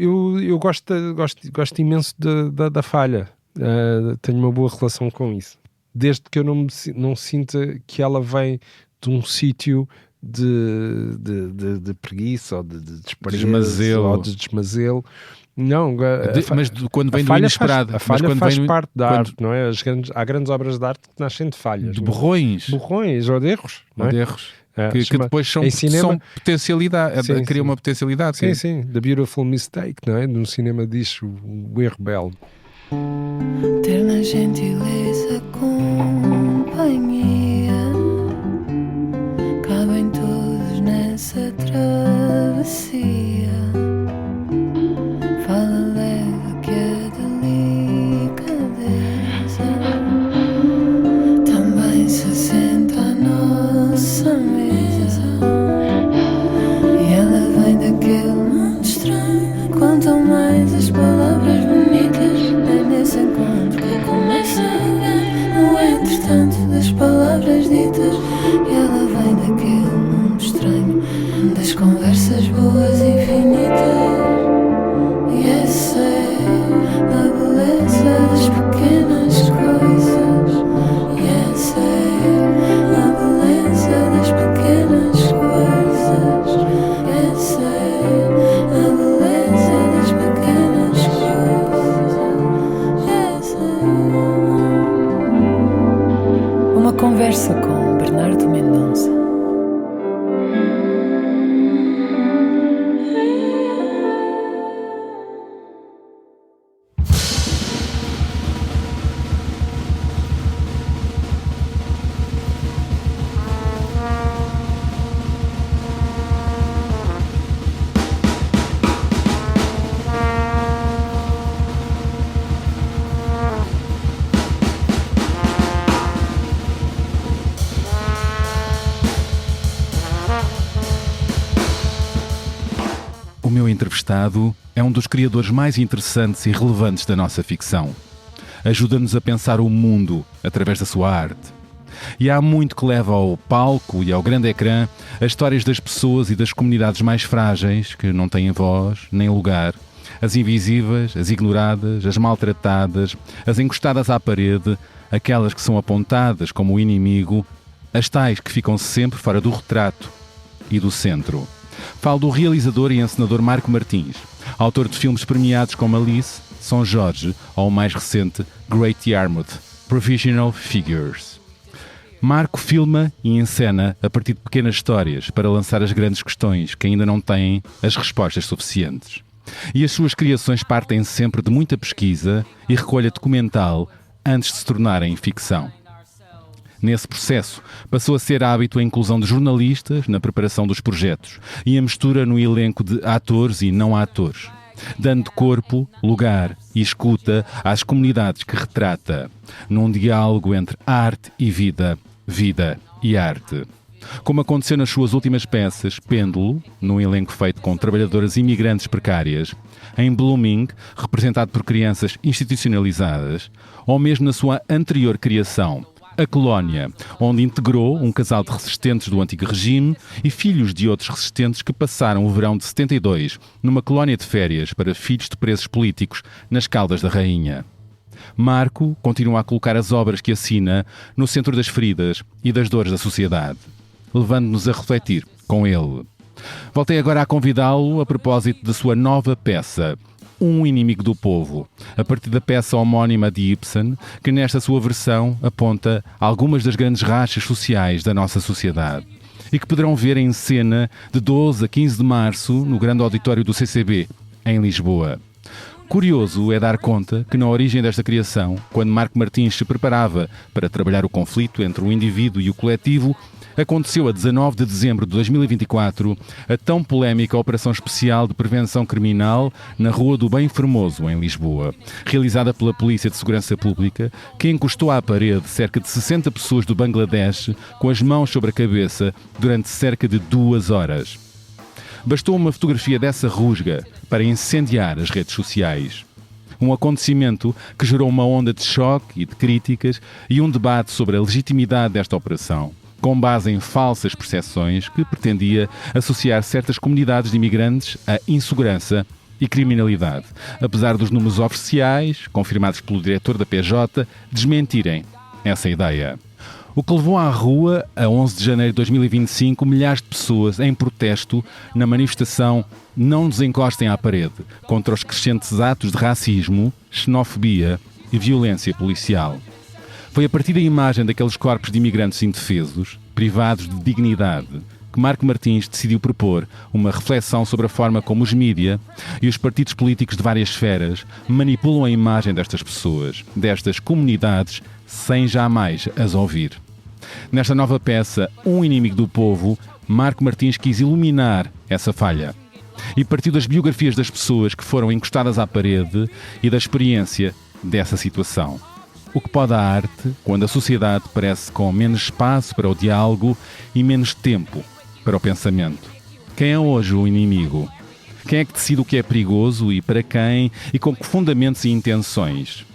eu gosto imenso da Falha. Tenho uma boa relação com isso. Desde que eu não sinta que ela vem de um sítio de preguiça ou de desprezo ou de desmazelo. Não, mas quando vem do inesperado. A falha faz parte da arte, não é? Há grandes obras de arte que nascem de falhas. De borrões. Borrões ou de erros. Não é? Ou de erros. Que depois são potencialidade, criam uma potencialidade. Sim. The Beautiful Mistake, não é? No cinema diz o erro belo. Ter na gentileza companhia, cabem todos nessa travessia. Fala leve que a delicadeza também se senta à nossa mesa. E ela vem daquele mundo estranho. Quanto mais as palavras bonitas, é nesse encontro que começa no entretanto das palavras ditas. E ela vem daquele mundo estranho, das conversas boas infinitas. E essa é a beleza das pequenas coisas. E essa é a beleza das pequenas coisas. Essa é a beleza das pequenas coisas. Essa é... Uma conversa com Bernardo Mendonça. O meu entrevistado é um dos criadores mais interessantes e relevantes da nossa ficção. Ajuda-nos a pensar o mundo através da sua arte. E há muito que leva ao palco e ao grande ecrã as histórias das pessoas e das comunidades mais frágeis, que não têm voz nem lugar, as invisíveis, as ignoradas, as maltratadas, as encostadas à parede, aquelas que são apontadas como o inimigo, as tais que ficam sempre fora do retrato e do centro. Falo do realizador e encenador Marco Martins, autor de filmes premiados como Alice, São Jorge ou o mais recente Great Yarmouth, Provisional Figures. Marco filma e encena a partir de pequenas histórias para lançar as grandes questões que ainda não têm as respostas suficientes. E as suas criações partem sempre de muita pesquisa e recolha documental antes de se tornarem ficção. Nesse processo, passou a ser hábito a inclusão de jornalistas na preparação dos projetos e a mistura no elenco de atores e não atores, dando corpo, lugar e escuta às comunidades que retrata, num diálogo entre arte e vida, vida e arte. Como aconteceu nas suas últimas peças, Pêndulo, num elenco feito com trabalhadoras imigrantes precárias, em Blooming, representado por crianças institucionalizadas, ou mesmo na sua anterior criação, A Colónia, onde integrou um casal de resistentes do antigo regime e filhos de outros resistentes que passaram o verão de 72 numa colónia de férias para filhos de presos políticos nas Caldas da Rainha. Marco continua a colocar as obras que assina no centro das feridas e das dores da sociedade, levando-nos a refletir com ele. Voltei agora a convidá-lo a propósito da sua nova peça, Um Inimigo do Povo, a partir da peça homónima de Ibsen, que nesta sua versão aponta algumas das grandes rachas sociais da nossa sociedade e que poderão ver em cena de 12 a 15 de março no grande auditório do CCB, em Lisboa. Curioso é dar conta que na origem desta criação, quando Marco Martins se preparava para trabalhar o conflito entre o indivíduo e o coletivo, aconteceu a 19 de dezembro de 2024 a tão polémica Operação Especial de Prevenção Criminal na Rua do Bem Formoso, em Lisboa, realizada pela Polícia de Segurança Pública, que encostou à parede cerca de 60 pessoas do Bangladesh com as mãos sobre a cabeça durante cerca de 2 horas. Bastou uma fotografia dessa rusga para incendiar as redes sociais. Um acontecimento que gerou uma onda de choque e de críticas e um debate sobre a legitimidade desta operação, com base em falsas percepções que pretendia associar certas comunidades de imigrantes à insegurança e criminalidade, apesar dos números oficiais, confirmados pelo diretor da PJ, desmentirem essa ideia. O que levou à rua, a 11 de janeiro de 2025, milhares de pessoas em protesto na manifestação Não nos encostem à parede, contra os crescentes atos de racismo, xenofobia e violência policial. Foi a partir da imagem daqueles corpos de imigrantes indefesos, privados de dignidade, que Marco Martins decidiu propor uma reflexão sobre a forma como os mídia e os partidos políticos de várias esferas manipulam a imagem destas pessoas, destas comunidades, sem jamais as ouvir. Nesta nova peça, Um Inimigo do Povo, Marco Martins quis iluminar essa falha e partiu das biografias das pessoas que foram encostadas à parede e da experiência dessa situação. O que pode a arte quando a sociedade parece com menos espaço para o diálogo e menos tempo para o pensamento? Quem é hoje o inimigo? Quem é que decide o que é perigoso e para quem e com que fundamentos e intenções?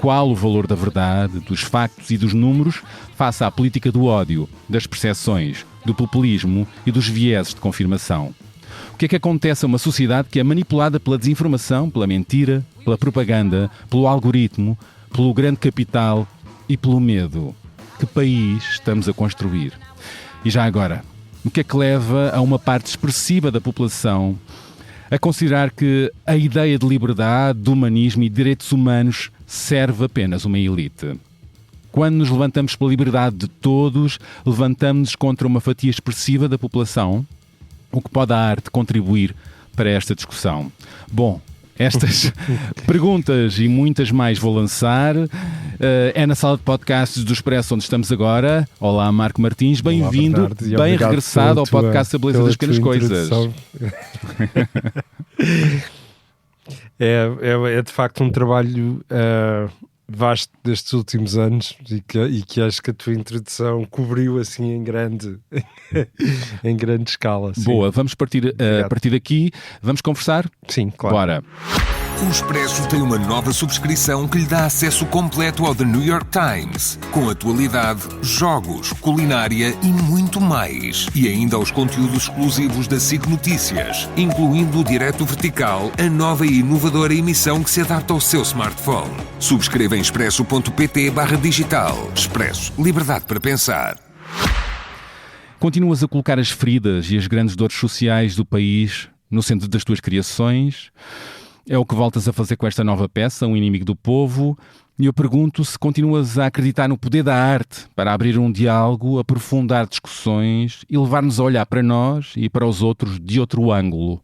Qual o valor da verdade, dos factos e dos números face à política do ódio, das percepções, do populismo e dos vieses de confirmação? O que é que acontece a uma sociedade que é manipulada pela desinformação, pela mentira, pela propaganda, pelo algoritmo, pelo grande capital e pelo medo? Que país estamos a construir? E já agora, o que é que leva a uma parte expressiva da população a considerar que a ideia de liberdade, de humanismo e de direitos humanos serve apenas uma elite? Quando nos levantamos pela liberdade de todos, levantamos-nos contra uma fatia expressiva da população? O que pode a arte contribuir para esta discussão? Bom, estas perguntas e muitas mais vou lançar. É na sala de podcasts do Expresso onde estamos agora. Olá, Marco Martins, bem-vindo, bem regressado ao podcast A Beleza das Pequenas Coisas. É de facto um trabalho vasto destes últimos anos e que acho que a tua introdução cobriu assim em grande escala. Sim. Boa, vamos partir daqui. Vamos conversar? Sim, claro. Bora. O Expresso tem uma nova subscrição que lhe dá acesso completo ao The New York Times, com atualidade, jogos, culinária e muito mais. E ainda aos conteúdos exclusivos da SIC Notícias, incluindo o Direto Vertical, a nova e inovadora emissão que se adapta ao seu smartphone. Subscreva em expresso.pt/digital. Expresso. Liberdade para pensar. Continuas a colocar as feridas e as grandes dores sociais do país no centro das tuas criações. É o que voltas a fazer com esta nova peça, Um Inimigo do Povo, e eu pergunto se continuas a acreditar no poder da arte para abrir um diálogo, aprofundar discussões e levar-nos a olhar para nós e para os outros de outro ângulo.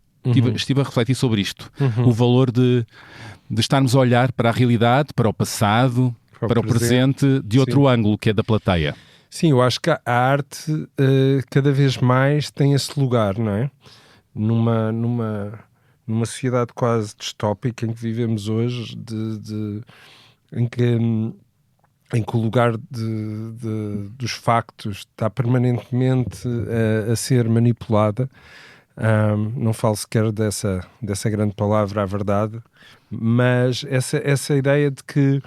Estive a refletir sobre isto. O valor de estarmos a olhar para a realidade, para o passado, para o presente, de outro ângulo, que é da plateia. Sim, eu acho que a arte cada vez mais tem esse lugar, não é? Numa sociedade quase distópica em que vivemos hoje, em que o lugar dos factos está permanentemente a ser manipulada. Não falo sequer dessa grande palavra, a verdade, mas essa ideia de que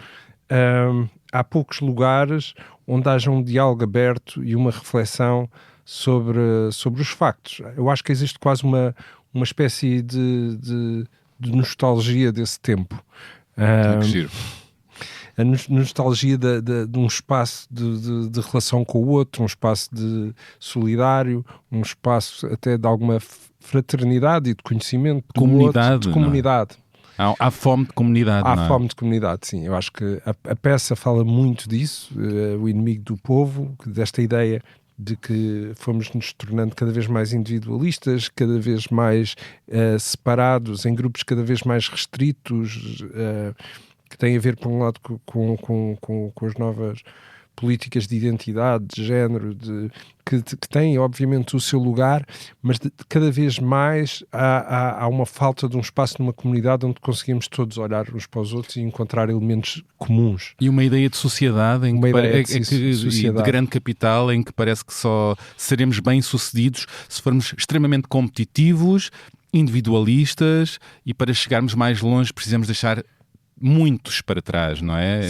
há poucos lugares onde haja um diálogo aberto e uma reflexão sobre os factos. Eu acho que existe quase uma espécie de nostalgia desse tempo. Que giro. A nostalgia de um espaço de relação com o outro, um espaço de solidário, um espaço até de alguma fraternidade e de conhecimento. Comunidade. De comunidade. Há fome de comunidade. Há fome de comunidade, sim. Eu acho que a peça fala muito disso, O Inimigo do Povo, desta ideia de que fomos nos tornando cada vez mais individualistas, cada vez mais separados, em grupos cada vez mais restritos, que têm a ver, por um lado, com as novas políticas de identidade, de género, que têm, obviamente, o seu lugar, mas cada vez mais há uma falta de um espaço numa comunidade onde conseguimos todos olhar uns para os outros e encontrar elementos comuns. E uma ideia de sociedade, de grande capital, em que parece que só seremos bem-sucedidos se formos extremamente competitivos, individualistas, e para chegarmos mais longe precisamos deixar muitos para trás, não é?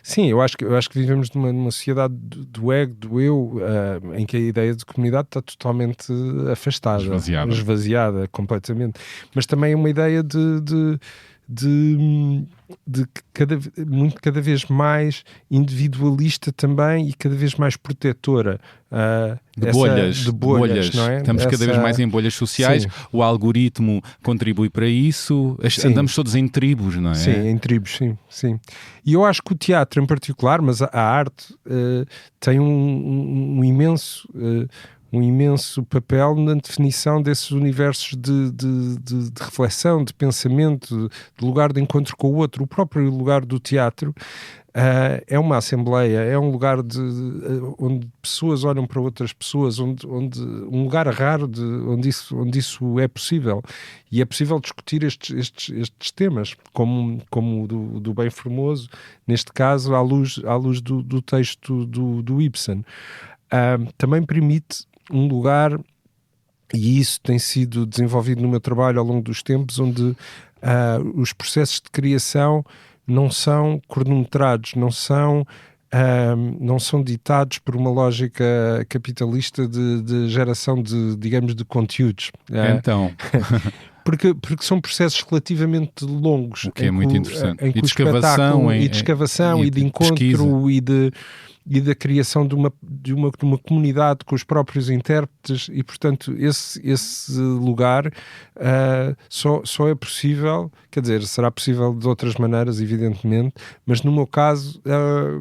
Sim, eu acho que vivemos numa sociedade do ego, do eu, em que a ideia de comunidade está totalmente afastada, esvaziada completamente. Mas também é uma ideia de cada vez mais individualista também e cada vez mais protetora. De bolhas, não é? Estamos cada vez mais em bolhas sociais. Sim. O algoritmo contribui para isso. Andamos todos em tribos, não é? Sim, em tribos, sim. E eu acho que o teatro em particular, mas a arte tem um imenso papel na definição desses universos de reflexão, de pensamento, de lugar de encontro com o outro. O próprio lugar do teatro é uma assembleia, é um lugar onde pessoas olham para outras pessoas, um lugar raro onde isso é possível. E é possível discutir estes temas, como o do Bem Formoso, neste caso, à luz do texto do Ibsen. Também permite um lugar, e isso tem sido desenvolvido no meu trabalho ao longo dos tempos, onde os processos de criação não são cronometrados, não são ditados por uma lógica capitalista de geração de conteúdos. Então... Porque são processos relativamente longos. O que é muito interessante. E de escavação, e de encontro, e da criação de uma comunidade com os próprios intérpretes, e portanto esse lugar só é possível, quer dizer, será possível de outras maneiras, evidentemente, mas no meu caso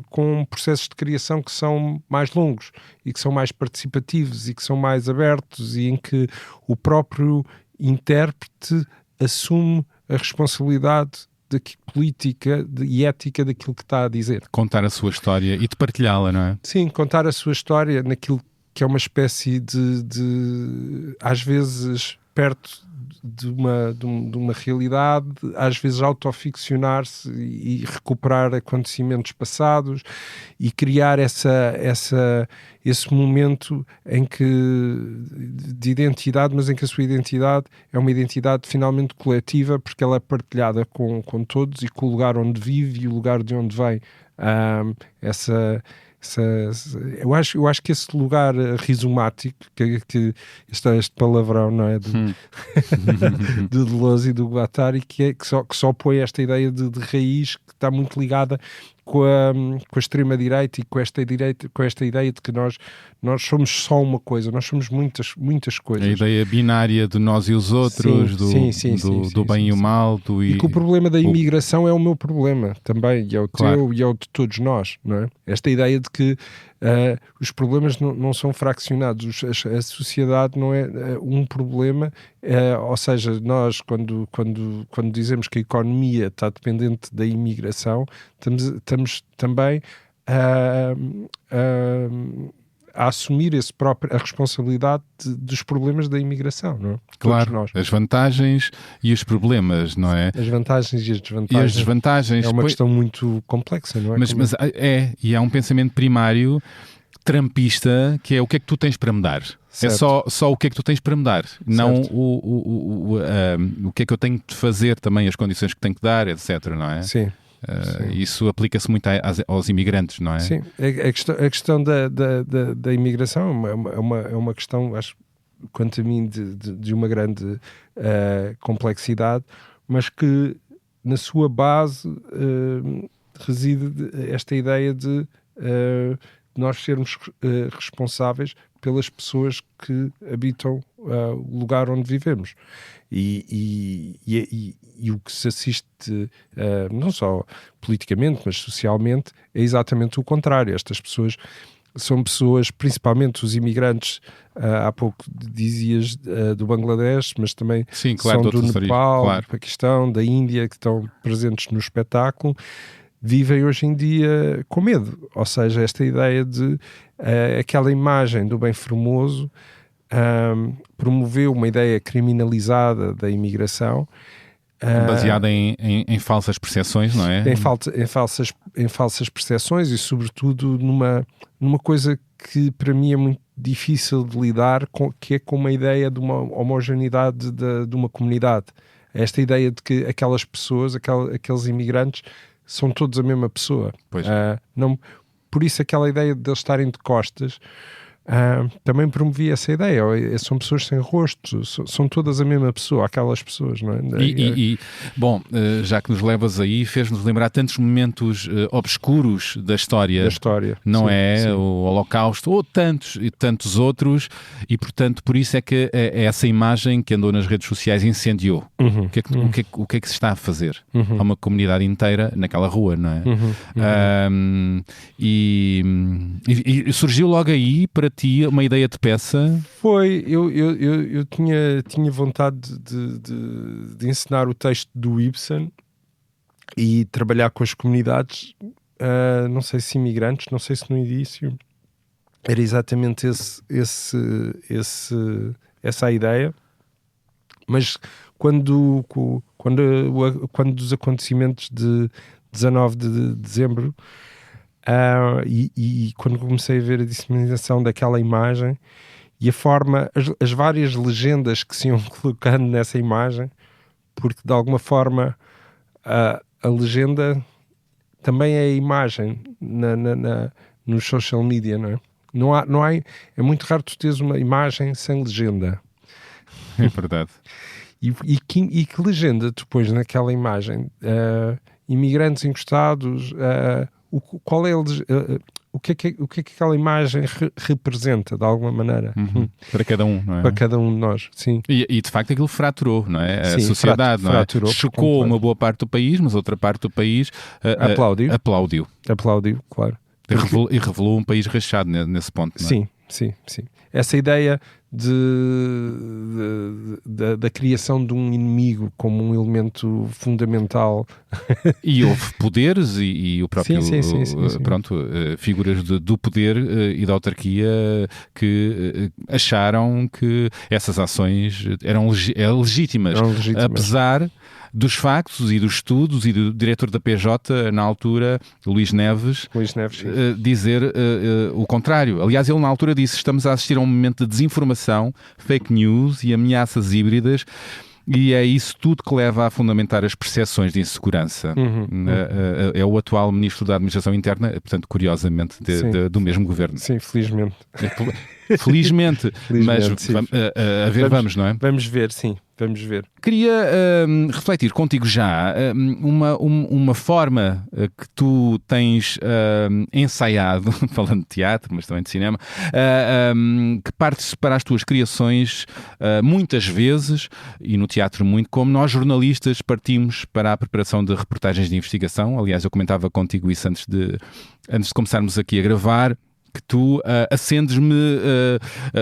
com processos de criação que são mais longos e que são mais participativos e que são mais abertos, e em que o próprio intérprete assume a responsabilidade política e ética daquilo que está a dizer. Contar a sua história e de partilhá-la, não é? Sim, contar a sua história naquilo que é uma espécie de às vezes perto de uma realidade, às vezes autoficcionar-se e recuperar acontecimentos passados e criar esse momento de identidade, mas em que a sua identidade é uma identidade finalmente coletiva, porque ela é partilhada com todos e com o lugar onde vive e o lugar de onde vem. Eu acho que esse lugar rizomático, que este palavrão, não é? De Deleuze e do Guattari, que só põe esta ideia de raiz, que está muito ligada com a extrema-direita e com esta ideia de que nós somos só uma coisa, nós somos muitas coisas. A ideia binária de nós e os outros, do bem e o mal. E que o problema da imigração é o meu problema também, e é o teu e é o de todos nós, não é? Esta ideia de que os problemas não são fraccionados, a sociedade não é um problema, ou seja, nós quando dizemos que a economia está dependente da imigração, estamos também a assumir a responsabilidade dos problemas da imigração, não é? Claro, nós. As vantagens e os problemas, não é? As vantagens e as desvantagens. E as desvantagens. É uma questão muito complexa, não é? E há um pensamento primário trumpista, que é o que é que tu tens para me dar. Certo. É só o que é que tu tens para me dar, certo. Não o que é que eu tenho de fazer também, as condições que tenho que dar, etc, não é? Sim. Isso aplica-se muito aos imigrantes, não é? Sim, a questão da imigração é uma questão, acho, quanto a mim, de uma grande complexidade, mas que na sua base reside esta ideia de nós sermos responsáveis pelas pessoas que habitam o lugar onde vivemos. E o que se assiste, não só politicamente, mas socialmente, é exatamente o contrário. Estas pessoas são pessoas, principalmente os imigrantes, há pouco dizias do Bangladesh, mas também sim, claro, são do Nepal, do Paquistão, da Índia, que estão presentes no espetáculo, vivem hoje em dia com medo. Ou seja, esta ideia de aquela imagem do bem formoso promoveu uma ideia criminalizada da imigração, baseada em falsas percepções, não é? Em falsas percepções e, sobretudo, numa coisa que para mim é muito difícil de lidar, que é com uma ideia de uma homogeneidade de uma comunidade, esta ideia de que aquelas pessoas, aqueles imigrantes, são todos a mesma pessoa. Pois. Não, por isso aquela ideia de eles estarem de costas também promovia essa ideia. São pessoas sem rosto, são todas a mesma pessoa, aquelas pessoas, não é? Bom, já que nos levas aí, fez-nos lembrar tantos momentos obscuros da história. Não sim, é? Sim. O Holocausto, ou tantos e tantos outros, e portanto por isso é que essa imagem que andou nas redes sociais incendiou. O que é que se está a fazer? Há uma comunidade inteira naquela rua, não é? E surgiu logo aí para ti uma ideia de peça? Foi, eu tinha vontade de ensinar o texto do Ibsen e trabalhar com as comunidades, não sei se imigrantes, não sei se no início era exatamente essa a ideia, mas quando dos acontecimentos de 19 de dezembro, e quando comecei a ver a disseminação daquela imagem e a forma, as várias legendas que se iam colocando nessa imagem, porque de alguma forma a legenda também é a imagem nos social media, não é? Não há, é muito raro tu teres uma imagem sem legenda. É verdade. E que legenda tu pões naquela imagem? Imigrantes encostados, qual é o que é que aquela imagem representa de alguma maneira para cada um, não é? Para cada um de nós, sim. E de facto aquilo fraturou, não é? Sim, a sociedade, fraturou, não é? Chocou uma boa parte do país, mas outra parte do país aplaudiu, claro. E revelou um país rachado nesse ponto, não é? Sim. Essa ideia da criação de um inimigo como um elemento fundamental. E houve poderes e o próprio sim. Pronto, figuras do poder e da autarquia que acharam que essas ações eram legítimas, apesar dos factos e dos estudos e do diretor da PJ na altura, Luís Neves dizer o contrário. Aliás, ele na altura disse: estamos a assistir a um momento de desinformação, fake news e ameaças híbridas, e é isso tudo que leva a fundamentar as percepções de insegurança. É o atual Ministro da Administração Interna, portanto, curiosamente, do mesmo governo. Sim, felizmente. Felizmente, mas vamos, não é? Vamos ver, sim. Vamos ver. Queria refletir contigo já uma forma que tu tens ensaiado, falando de teatro, mas também de cinema, que partes para as tuas criações muitas vezes, e no teatro muito, como nós jornalistas partimos para a preparação de reportagens de investigação. Aliás, eu comentava contigo isso antes de começarmos aqui a gravar, que tu acendes-me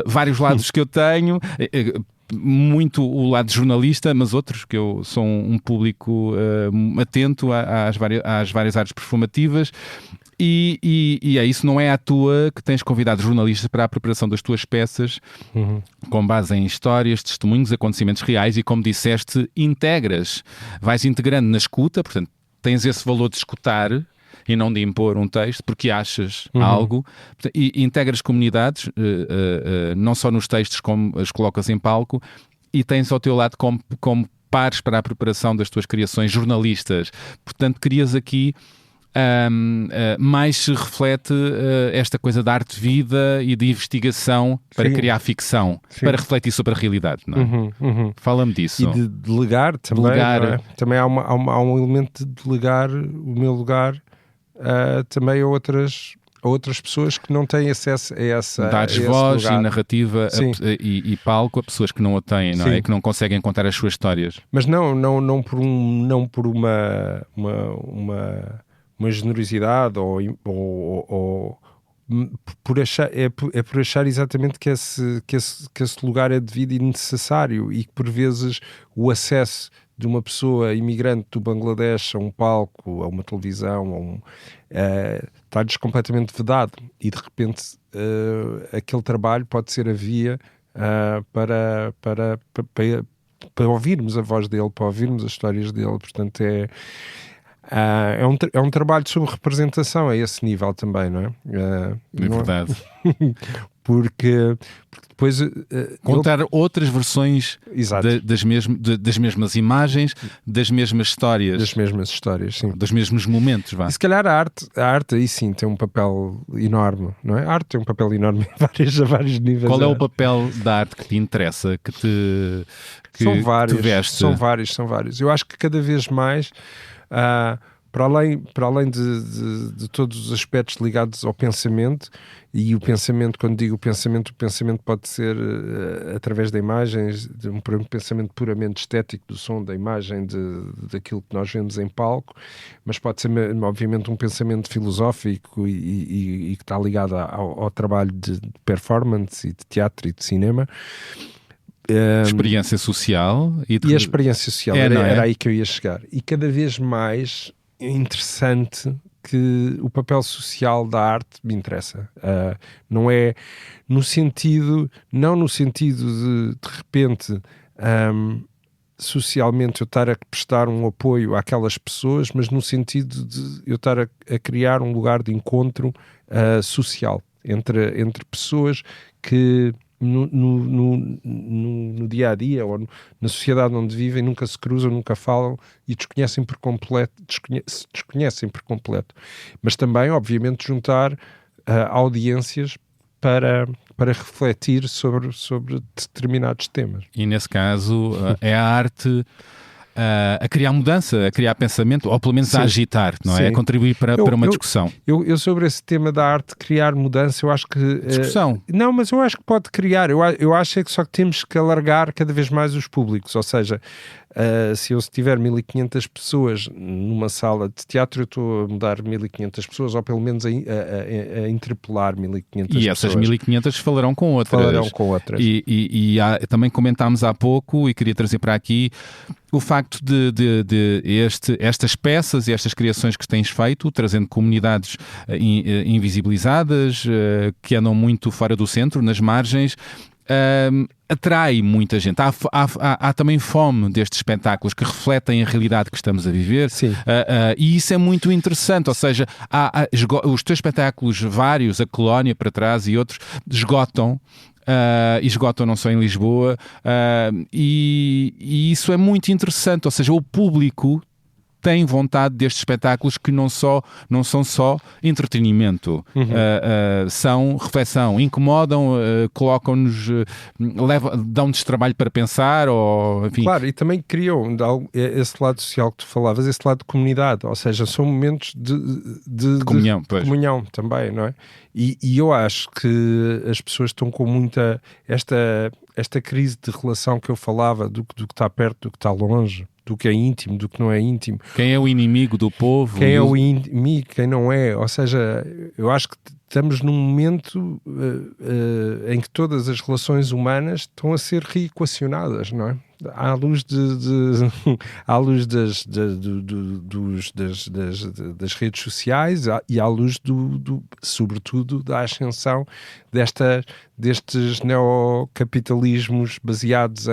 vários lados que eu tenho, muito o lado de jornalista, mas outros que eu sou um público atento às várias artes performativas, e é isso, não é à toa que tens convidado jornalistas para a preparação das tuas peças, com base em histórias, testemunhos, acontecimentos reais, e como disseste, vais integrando na escuta, portanto tens esse valor de escutar e não de impor um texto, porque achas algo, e integras comunidades, não só nos textos como as colocas em palco, e tens ao teu lado como pares para a preparação das tuas criações jornalistas. Portanto, querias aqui mais se reflete esta coisa da arte-vida e de investigação para criar ficção, para refletir sobre a realidade, não é? Fala-me disso. E de delegar também, não é? Também há um elemento de delegar o meu lugar também a outras pessoas que não têm acesso a essa. Dares voz e narrativa e palco a pessoas que não a têm, não é? Que não conseguem contar as suas histórias. Mas não por uma generosidade ou por achar, por achar exatamente que esse lugar é devido e necessário, e que por vezes o acesso de uma pessoa imigrante do Bangladesh a um palco, a uma televisão, está-lhes completamente vedado, e de repente aquele trabalho pode ser a via para ouvirmos a voz dele, para ouvirmos as histórias dele. Portanto, é um trabalho sobre representação a esse nível também, não é? É verdade. porque depois contar outras versões Exato. das mesmas imagens, das mesmas histórias. Das mesmas histórias, sim. Dos mesmos momentos, vá. E se calhar a arte aí sim tem um papel enorme, não é? A arte tem um papel enorme a vários níveis. Qual é o papel da arte que te interessa, que são vários, te veste? São vários. Eu acho que cada vez mais, para além de todos os aspectos ligados ao pensamento, e o pensamento, quando digo o pensamento pode ser através de imagens, de um pensamento puramente estético do som, da imagem, daquilo que nós vemos em palco, mas pode ser obviamente um pensamento filosófico e que está ligado ao trabalho de performance e de teatro e de cinema. Experiência social e a experiência social, era aí que eu ia chegar. E cada vez mais interessante que o papel social da arte me interessa. Não é no sentido de repente socialmente eu estar a prestar um apoio àquelas pessoas, mas no sentido de eu estar a criar um lugar de encontro social entre pessoas que no dia a dia ou na sociedade onde vivem nunca se cruzam, nunca falam e desconhecem por completo, mas também obviamente juntar audiências para refletir sobre determinados temas. E nesse caso é a arte a criar mudança, a criar pensamento, ou pelo menos Sim. a agitar, não é? Sim. A contribuir para uma discussão. Eu sobre esse tema da arte criar mudança, eu acho que... Discussão. Não, mas eu acho que pode criar. Eu acho é que só que temos que alargar cada vez mais os públicos, ou seja, se eu tiver 1500 pessoas numa sala de teatro, eu estou a mudar 1500 pessoas, ou pelo menos a interpelar 1500 pessoas. E essas 1500 falarão com outras. E também comentámos há pouco, e queria trazer para aqui, o facto de estas peças e estas criações que tens feito, trazendo comunidades invisibilizadas, que andam muito fora do centro, nas margens, atrai muita gente. Há também fome destes espetáculos que refletem a realidade que estamos a viver. Sim. E isso é muito interessante, ou seja, os teus espetáculos vários, a Colónia para trás e outros, esgotam não só em Lisboa, e isso é muito interessante, ou seja, o público tem vontade destes espetáculos que não são só entretenimento, são reflexão, incomodam, colocam-nos, dão-nos trabalho para pensar, ou enfim. Claro, e também criam esse lado social que tu falavas, esse lado de comunidade, ou seja, são momentos de comunhão, pois. Comunhão também, não é? E eu acho que as pessoas estão com muita esta crise de relação que eu falava, do que está perto, do que está longe, do que é íntimo, do que não é íntimo. Quem é o inimigo do povo? Quem é o inimigo, quem não é. Ou seja, eu acho que estamos num momento em que todas as relações humanas estão a ser reequacionadas, não é? À luz das redes sociais e à luz sobretudo da ascensão destes neocapitalismos baseados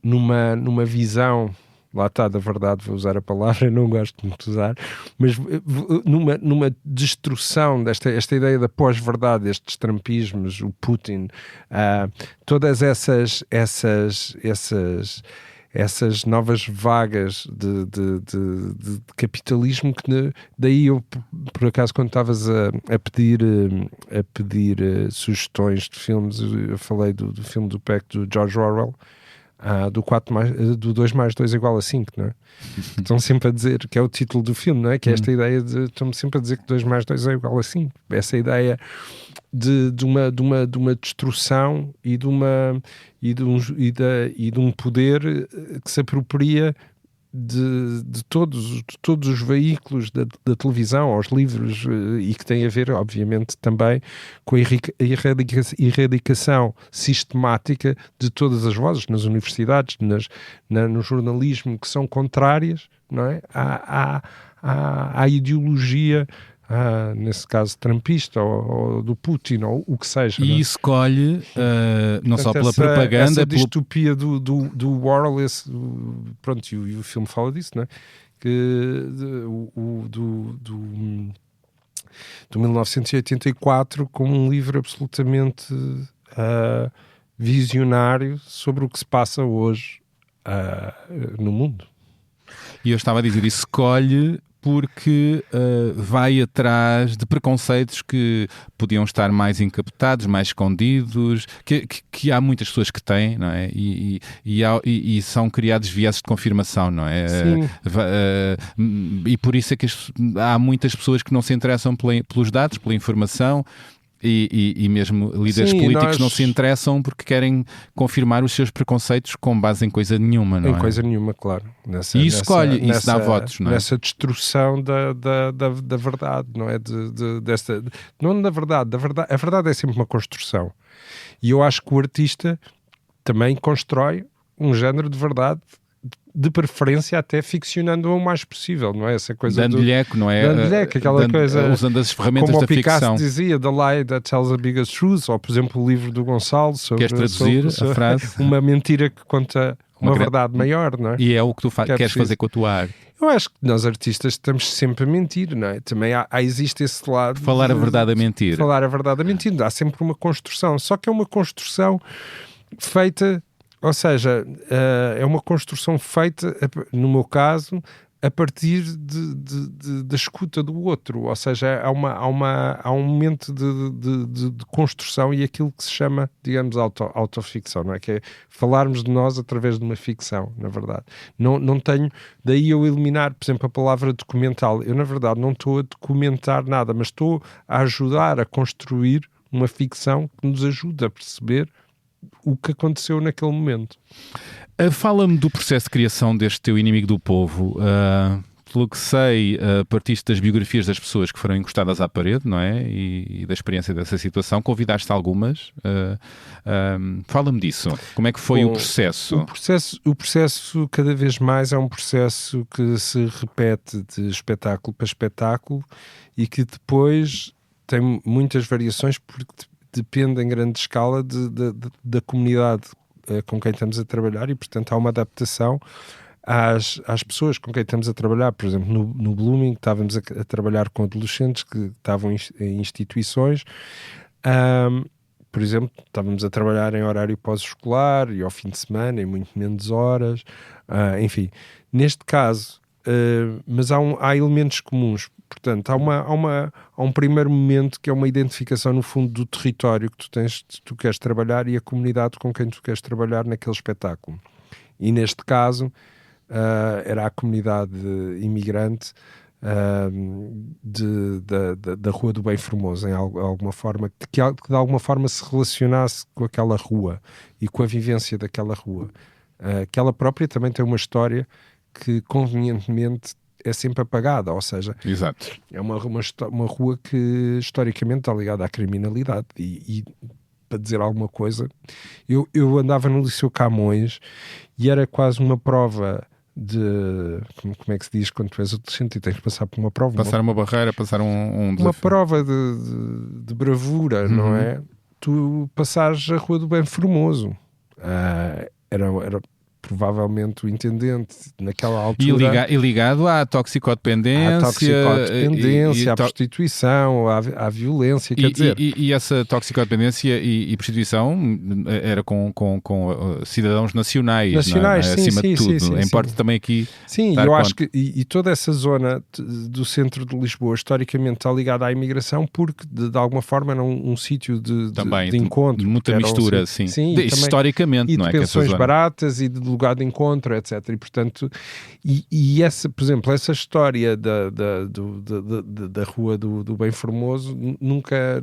numa visão, lá está, da verdade, vou usar a palavra, eu não gosto muito de usar, mas numa destruição esta ideia da pós-verdade, estes trampismos, o Putin, todas essas novas vagas de capitalismo, que daí eu, por acaso, quando estavas a pedir sugestões de filmes, eu falei do filme do PEC do George Orwell, do 2 mais 2 igual a 5, não é? Estão sempre a dizer, que é o título do filme, não é? Que é esta ideia de, estão sempre a dizer que 2 mais 2 é igual a 5. Essa ideia de uma destruição e de um poder que se apropria de todos os veículos da televisão, aos livros, e que tem a ver, obviamente, também com a erradicação sistemática de todas as vozes nas universidades, no jornalismo, que são contrárias, não é? à ideologia, nesse caso trumpista, ou do Putin, ou o que seja. E escolhe, não só pela propaganda... Essa distopia do Orwell, pronto, e o filme fala disso, não é? de 1984 como um livro absolutamente visionário sobre o que se passa hoje no mundo. E eu estava a dizer, escolhe porque vai atrás de preconceitos que podiam estar mais encapotados, mais escondidos, que há muitas pessoas que têm, não é? E são criados viéses de confirmação, não é? Sim. E por isso é que há muitas pessoas que não se interessam pelos dados, pela informação. E mesmo líderes políticos não se interessam porque querem confirmar os seus preconceitos com base em coisa nenhuma, não é? Em coisa nenhuma, claro. Isso dá votos, não é? Nessa destruição da verdade, não é? Não da verdade, a verdade é sempre uma construção. E eu acho que o artista também constrói um género de verdade, de preferência até ficcionando-a o mais possível, não é? Essa coisa dando-lhe eco, não é? Dando-lhe eco, aquela coisa... Usando as ferramentas como da o Picasso ficção. dizia, The Lie That Tells the Biggest Truth, ou, por exemplo, o livro do Gonçalo sobre... Queres traduzir a frase? Uma mentira que conta uma verdade maior, não é? E é o que tu queres fazer com a tua arte. Eu acho que nós artistas estamos sempre a mentir, não é? Também existe esse lado... Falar a verdade a mentir. Falar a verdade a mentir. Há sempre uma construção. Só que é uma construção feita... Ou seja, é uma construção feita, no meu caso, a partir da escuta do outro. Ou seja, há um momento de construção e aquilo que se chama, digamos, autoficção, não é? Que é falarmos de nós através de uma ficção, na verdade. Não tenho... Daí eu eliminar, por exemplo, a palavra documental. Eu, na verdade, não estou a documentar nada, mas estou a ajudar a construir uma ficção que nos ajuda a perceber o que aconteceu naquele momento. Fala-me do processo de criação deste teu Inimigo do Povo. Pelo que sei, partiste das biografias das pessoas que foram encostadas à parede, não é? E da experiência dessa situação. Convidaste algumas. Fala-me disso. Como é que foi o processo? O processo, cada vez mais, é um processo que se repete de espetáculo para espetáculo e que depois tem muitas variações porque depende em grande escala da comunidade com quem estamos a trabalhar e, portanto, há uma adaptação às pessoas com quem estamos a trabalhar. Por exemplo, no Blooming estávamos a trabalhar com adolescentes que estavam em instituições. Por exemplo, estávamos a trabalhar em horário pós-escolar e ao fim de semana, em muito menos horas. Enfim, neste caso, mas há elementos comuns. Portanto, há um primeiro momento que é uma identificação, no fundo, do território que tu queres trabalhar e a comunidade com quem tu queres trabalhar naquele espetáculo. E neste caso, era a comunidade imigrante da Rua do Bem Formoso, em alguma forma, que de alguma forma se relacionasse com aquela rua e com a vivência daquela rua. Que ela própria também tem uma história que, convenientemente, é sempre apagada, ou seja, exato. É uma rua que historicamente está ligada à criminalidade e para dizer alguma coisa, eu andava no Liceu Camões e era quase uma prova de, como é que se diz quando tu és adolescente e tens que passar por uma prova? Passar uma barreira, passar um desafio. Uma prova de bravura, não é? Tu passares a Rua do Bem Formoso. Era provavelmente o intendente naquela altura. E ligado à toxicodependência. À prostituição, à violência, quer dizer. E essa toxicodependência e prostituição era com cidadãos nacionais, nacionais, não é? Sim, acima de tudo. Sim, importa também aqui. Sim, eu acho que e toda essa zona do centro de Lisboa historicamente está ligada à imigração porque de alguma forma era um sítio de encontro. De muita mistura, sim. Historicamente, e não é? De pensões baratas e de lugar de encontro, etc. E portanto, essa, por exemplo, essa história da Rua do Bem Formoso nunca é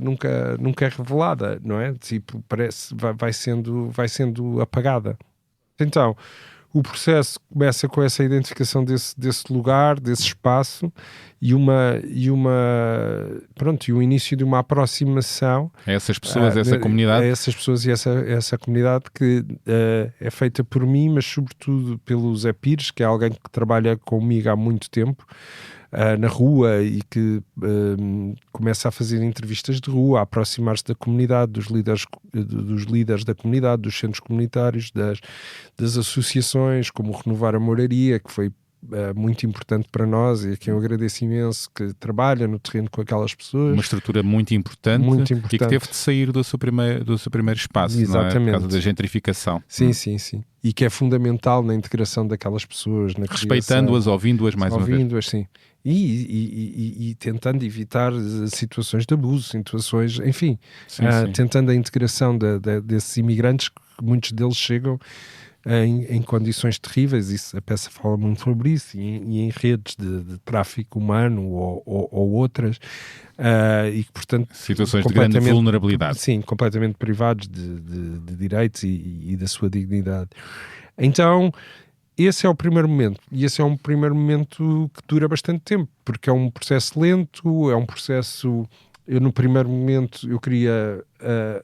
revelada, não é? Tipo, parece, vai sendo apagada. Então, o processo começa com essa identificação desse lugar, desse espaço e o início de uma aproximação a essas pessoas, essa comunidade. A essas pessoas e essa comunidade que é feita por mim, mas sobretudo pelo Zé Pires, que é alguém que trabalha comigo há muito tempo na rua e que começa a fazer entrevistas de rua, a aproximar-se da comunidade, dos líderes da comunidade, dos centros comunitários, das associações, como o Renovar a Moraria, que foi muito importante para nós e a quem eu agradeço imenso, que trabalha no terreno com aquelas pessoas. Uma estrutura muito importante, e que teve de sair do seu primeiro espaço, exatamente, não é? Por causa da gentrificação. Sim. E que é fundamental na integração daquelas pessoas, na respeitando-as, ouvindo-as mais uma vez. Ouvindo-as, sim. E tentando evitar situações de abuso, situações, enfim, tentando a integração desses imigrantes, que muitos deles chegam em condições terríveis. A peça fala muito sobre isso, e em redes de tráfico humano ou outras, e que, portanto, situações de grande vulnerabilidade. Sim, completamente privados de direitos e da sua dignidade. Então, esse é o primeiro momento, e esse é um primeiro momento que dura bastante tempo, porque é um processo lento, é um processo... Eu, no primeiro momento, eu queria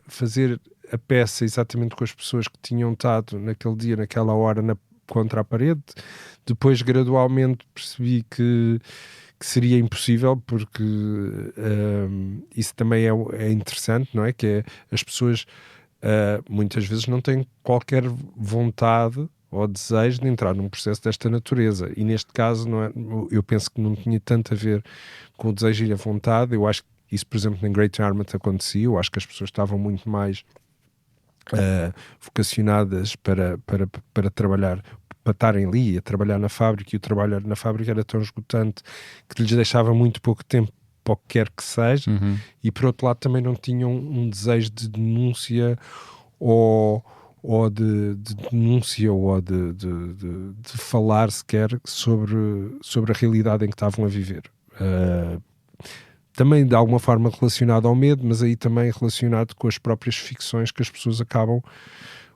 fazer a peça exatamente com as pessoas que tinham estado naquele dia, naquela hora, contra a parede. Depois, gradualmente, percebi que seria impossível, porque isso também é interessante, não é? Que é, as pessoas muitas vezes não têm qualquer vontade ou desejo de entrar num processo desta natureza, e neste caso não é, eu penso que não tinha tanto a ver com o desejo e a vontade. Eu acho que isso, por exemplo, em Great Yarmouth acontecia. Eu acho que as pessoas estavam muito mais vocacionadas para trabalhar, para estarem ali a trabalhar na fábrica, e o trabalho na fábrica era tão esgotante que lhes deixava muito pouco tempo para o que quer que seja. E por outro lado também não tinham um desejo de denúncia ou de denúncia ou de falar sequer sobre a realidade em que estavam a viver. Também de alguma forma relacionado ao medo, mas aí também relacionado com as próprias ficções que as pessoas acabam...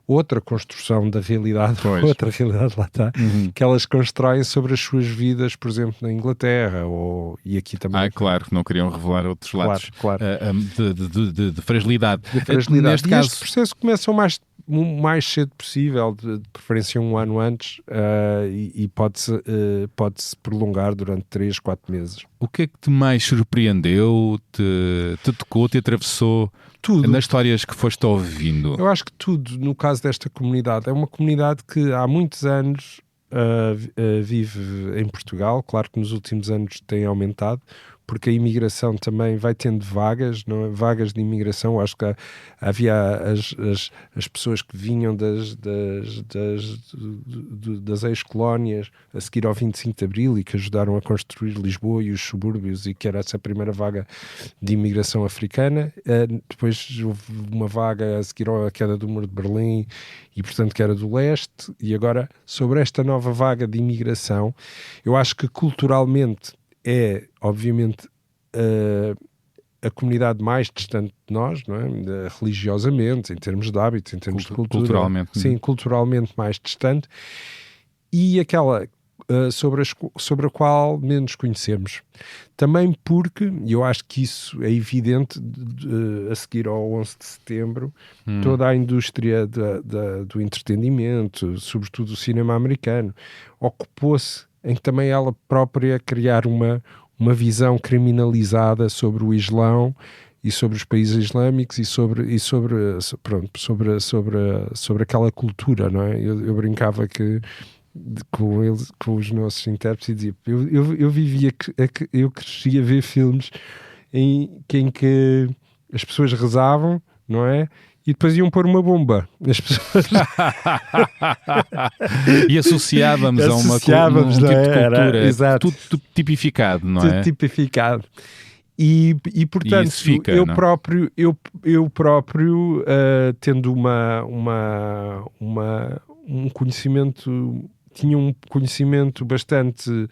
Outra construção da realidade, outra realidade, lá está, que elas constroem sobre as suas vidas, por exemplo, na Inglaterra, e aqui também. Claro, que não queriam revelar outros lados. Claro. De fragilidade. Neste caso, este processo começa o mais cedo possível, de preferência 1 ano antes, e pode-se prolongar durante 3, 4 meses. O que é que te mais surpreendeu, te tocou, te atravessou? Tudo. Nas histórias que foste ouvindo? Eu acho que tudo, no caso desta comunidade. É uma comunidade que há muitos anos vive em Portugal. Claro que nos últimos anos tem aumentado, porque a imigração também vai tendo vagas, não é? Vagas de imigração. Acho que havia as pessoas que vinham das ex-colónias a seguir ao 25 de Abril e que ajudaram a construir Lisboa e os subúrbios, e que era essa primeira vaga de imigração africana. Depois houve uma vaga a seguir à queda do Muro de Berlim, e portanto que era do leste. E agora, sobre esta nova vaga de imigração, eu acho que culturalmente é, obviamente, a comunidade mais distante de nós, não é? Religiosamente, em termos de hábitos, em termos de cultura. Culturalmente. Sim, culturalmente mais distante. E aquela sobre a qual menos conhecemos. Também porque, e eu acho que isso é evidente, a seguir ao 11 de setembro, toda a indústria do entretenimento, sobretudo o cinema americano, ocupou-se em que também ela própria criar uma visão criminalizada sobre o Islão e sobre os países islâmicos e sobre aquela cultura, não é? Eu brincava com os nossos intérpretes, e dizia, eu vivia, eu cresci a ver filmes em que as pessoas rezavam, não é? E depois iam pôr uma bomba. As pessoas... E associávamos a um tipo de cultura. Exato. Tudo tipificado, não é? Tudo tipificado. E portanto, e fica, eu próprio tendo um conhecimento, tinha um conhecimento bastante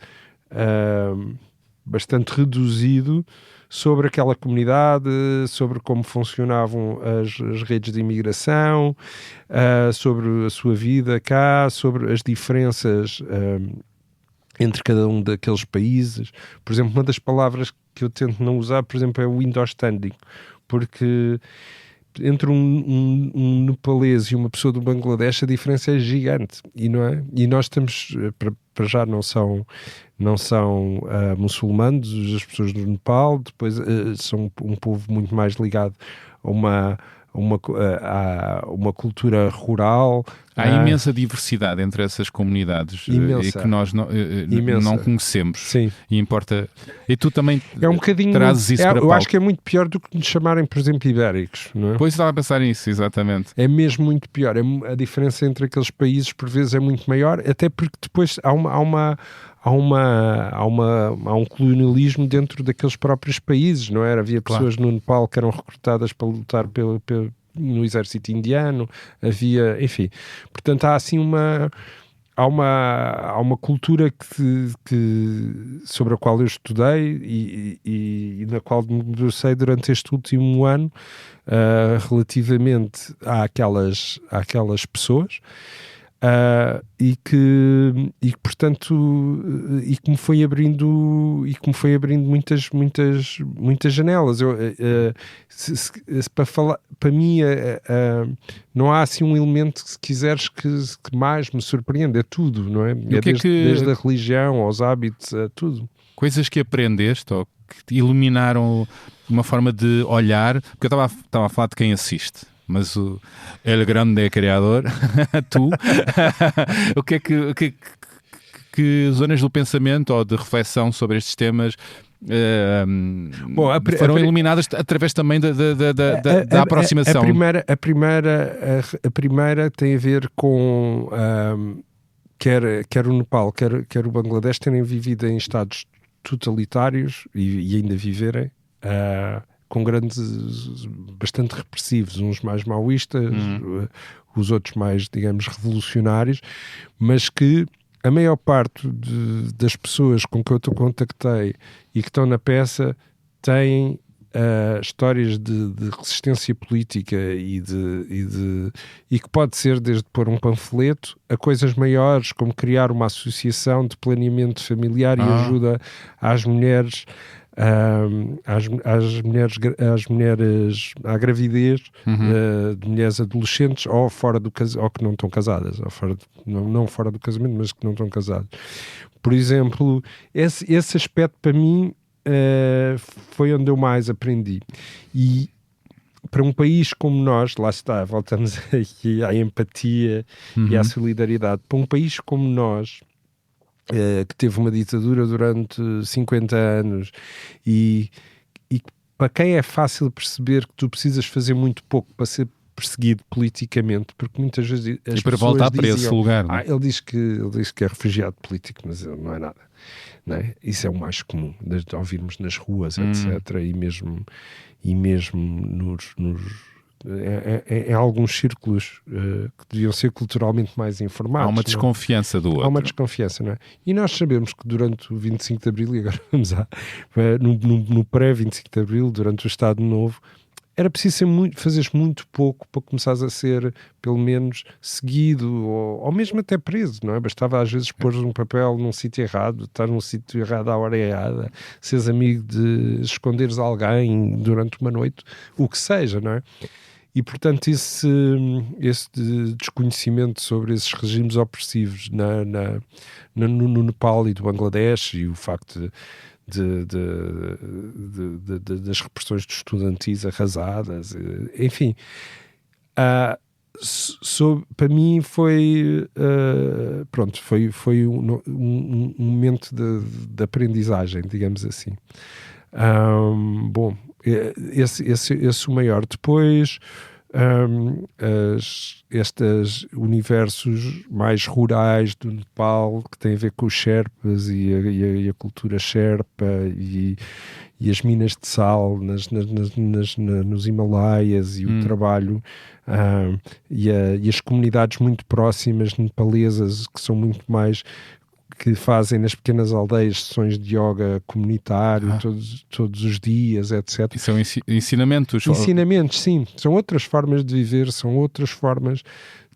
reduzido sobre aquela comunidade, sobre como funcionavam as redes de imigração, sobre a sua vida cá, sobre as diferenças entre cada um daqueles países. Por exemplo, uma das palavras que eu tento não usar, por exemplo, é o window standing, porque entre um nepalês e uma pessoa do Bangladesh a diferença é gigante, e não é? E nós estamos, para já não são muçulmanos as pessoas do Nepal, depois são um povo muito mais ligado a há uma cultura rural. Há imensa diversidade entre essas comunidades e que nós não conhecemos. Sim. E importa. E tu também é um bocadinho, trazes isso para eu acho que é muito pior do que nos chamarem, por exemplo, ibéricos. Não é? Pois estava a pensar nisso, exatamente. É mesmo muito pior. A diferença entre aqueles países, por vezes, é muito maior, até porque depois há um colonialismo dentro daqueles próprios países, não é? Havia pessoas no Nepal que eram recrutadas para lutar no exército indiano, havia, enfim, portanto há assim uma cultura sobre a qual eu estudei e na qual me debrucei durante este último ano, relativamente àquelas pessoas. E que me foi abrindo muitas janelas. Para mim não há assim um elemento, se quiseres, que mais me surpreende. É tudo, não é? Desde a religião aos hábitos, a tudo. Coisas que aprendeste ou que te iluminaram uma forma de olhar, porque eu estava a falar de quem assiste, mas o El Grande Criador, tu, o que é que zonas do pensamento ou de reflexão sobre estes temas foram iluminadas através também da aproximação? A primeira tem a ver com quer o Nepal, quer o Bangladesh terem vivido em estados totalitários e ainda viverem com bastante repressivos, uns mais maoístas, os outros mais, digamos, revolucionários, mas que a maior parte das pessoas com que eu contactei e que estão na peça têm histórias de resistência política e que pode ser desde pôr um panfleto a coisas maiores, como criar uma associação de planeamento familiar e ajuda às mulheres à gravidez de mulheres adolescentes ou fora do ou que não estão casadas, ou não fora do casamento, mas que não estão casadas. Por exemplo, esse aspecto para mim foi onde eu mais aprendi. E para um país como nós, lá está, voltamos aqui à empatia e à solidariedade, para um país como nós, que teve uma ditadura durante 50 anos e para quem é fácil perceber que tu precisas fazer muito pouco para ser perseguido politicamente, porque muitas vezes as e para pessoas voltar para esse lugar, não é? Ele diz que é refugiado político, mas ele não é nada, não é? Isso é o mais comum, desde ouvirmos nas ruas, etc. E mesmo em alguns círculos que deviam ser culturalmente mais informados. Há uma desconfiança do outro. Há uma desconfiança, não é? E nós sabemos que durante o 25 de Abril, e agora vamos no pré-25 de Abril, durante o Estado Novo, era preciso fazeres muito pouco para começares a ser, pelo menos, seguido ou mesmo até preso, não é? Bastava às vezes pôr um papel num sítio errado, estar num sítio errado à hora errada, seres amigo de esconderes alguém durante uma noite, o que seja, não é? E, portanto, esse desconhecimento sobre esses regimes opressivos no Nepal e do Bangladesh e o facto das repressões de estudantis arrasadas, enfim, para mim foi um momento de aprendizagem, digamos assim. Bom, esse o maior. Depois estes universos mais rurais do Nepal, que têm a ver com os Sherpas e a cultura Sherpa e as minas de sal nos Himalaias e o trabalho e as comunidades muito próximas nepalesas, que são muito mais, que fazem nas pequenas aldeias sessões de yoga comunitário todos os dias, etc. E são ensinamentos? Ensinamentos, sim. São outras formas de viver, são outras formas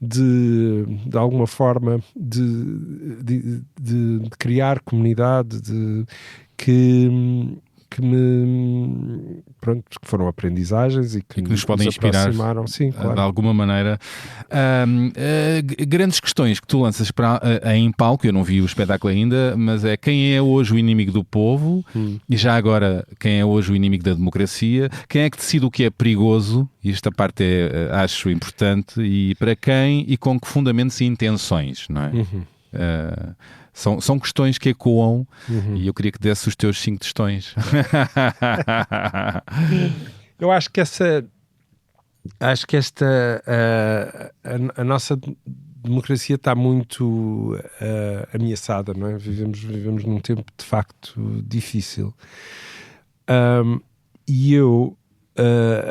de alguma forma, de criar comunidade, que pronto, que foram aprendizagens e que nos podem inspirar sim, claro. de alguma maneira. Grandes questões que tu lanças em palco, eu não vi o espetáculo ainda, mas é quem é hoje o inimigo do povo e já agora quem é hoje o inimigo da democracia, quem é que decide o que é perigoso, e esta parte acho importante, e para quem e com que fundamentos e intenções, não é? São questões que ecoam e eu queria que desse os teus 5 questões. Eu acho que a nossa democracia está muito ameaçada, não é? Vivemos num tempo de facto difícil. E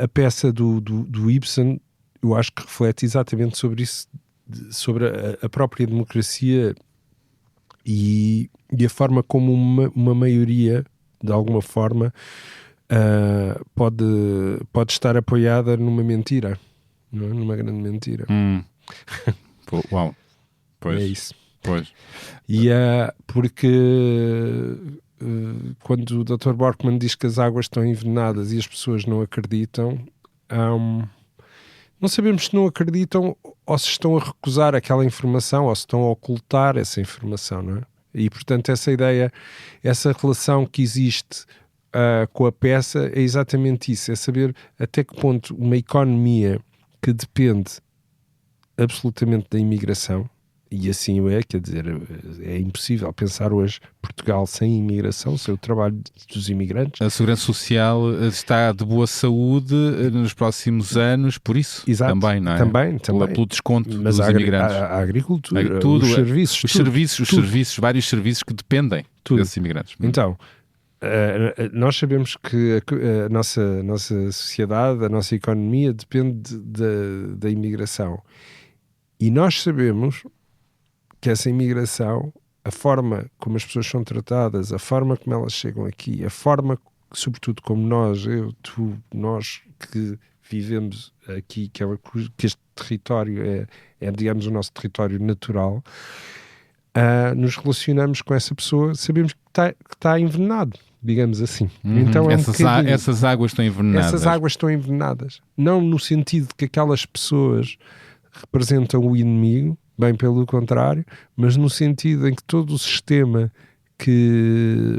a peça do Ibsen, eu acho que reflete exatamente sobre isso, sobre a própria democracia e a forma como uma maioria, de alguma forma, pode estar apoiada numa mentira, não é? Numa grande mentira. Uau. Pois. É isso. Pois. E porque quando o Dr. Borkman diz que as águas estão envenenadas e as pessoas não acreditam, não sabemos se não acreditam ou se estão a recusar aquela informação ou se estão a ocultar essa informação, não é? E, portanto, essa ideia, essa relação que existe com a peça é exatamente isso, é saber até que ponto uma economia que depende absolutamente da imigração, e assim o é, quer dizer, é impossível pensar hoje Portugal sem imigração, sem o trabalho dos imigrantes. A segurança social está de boa saúde nos próximos anos, por isso. Exato. Também, não é? Também. Pelo desconto dos imigrantes. A agricultura, tudo, os serviços, vários serviços que dependem desses imigrantes. Então, nós sabemos que a nossa sociedade, a nossa economia depende da imigração. E nós sabemos que essa imigração, a forma como as pessoas são tratadas, a forma como elas chegam aqui, a forma, sobretudo como nós, nós que vivemos aqui, que este território é, digamos, o nosso território natural, nos relacionamos com essa pessoa, sabemos que está envenenado, digamos assim. Então essas águas estão envenenadas. Essas águas estão envenenadas. Não no sentido de que aquelas pessoas representam o inimigo, bem pelo contrário, mas no sentido em que todo o sistema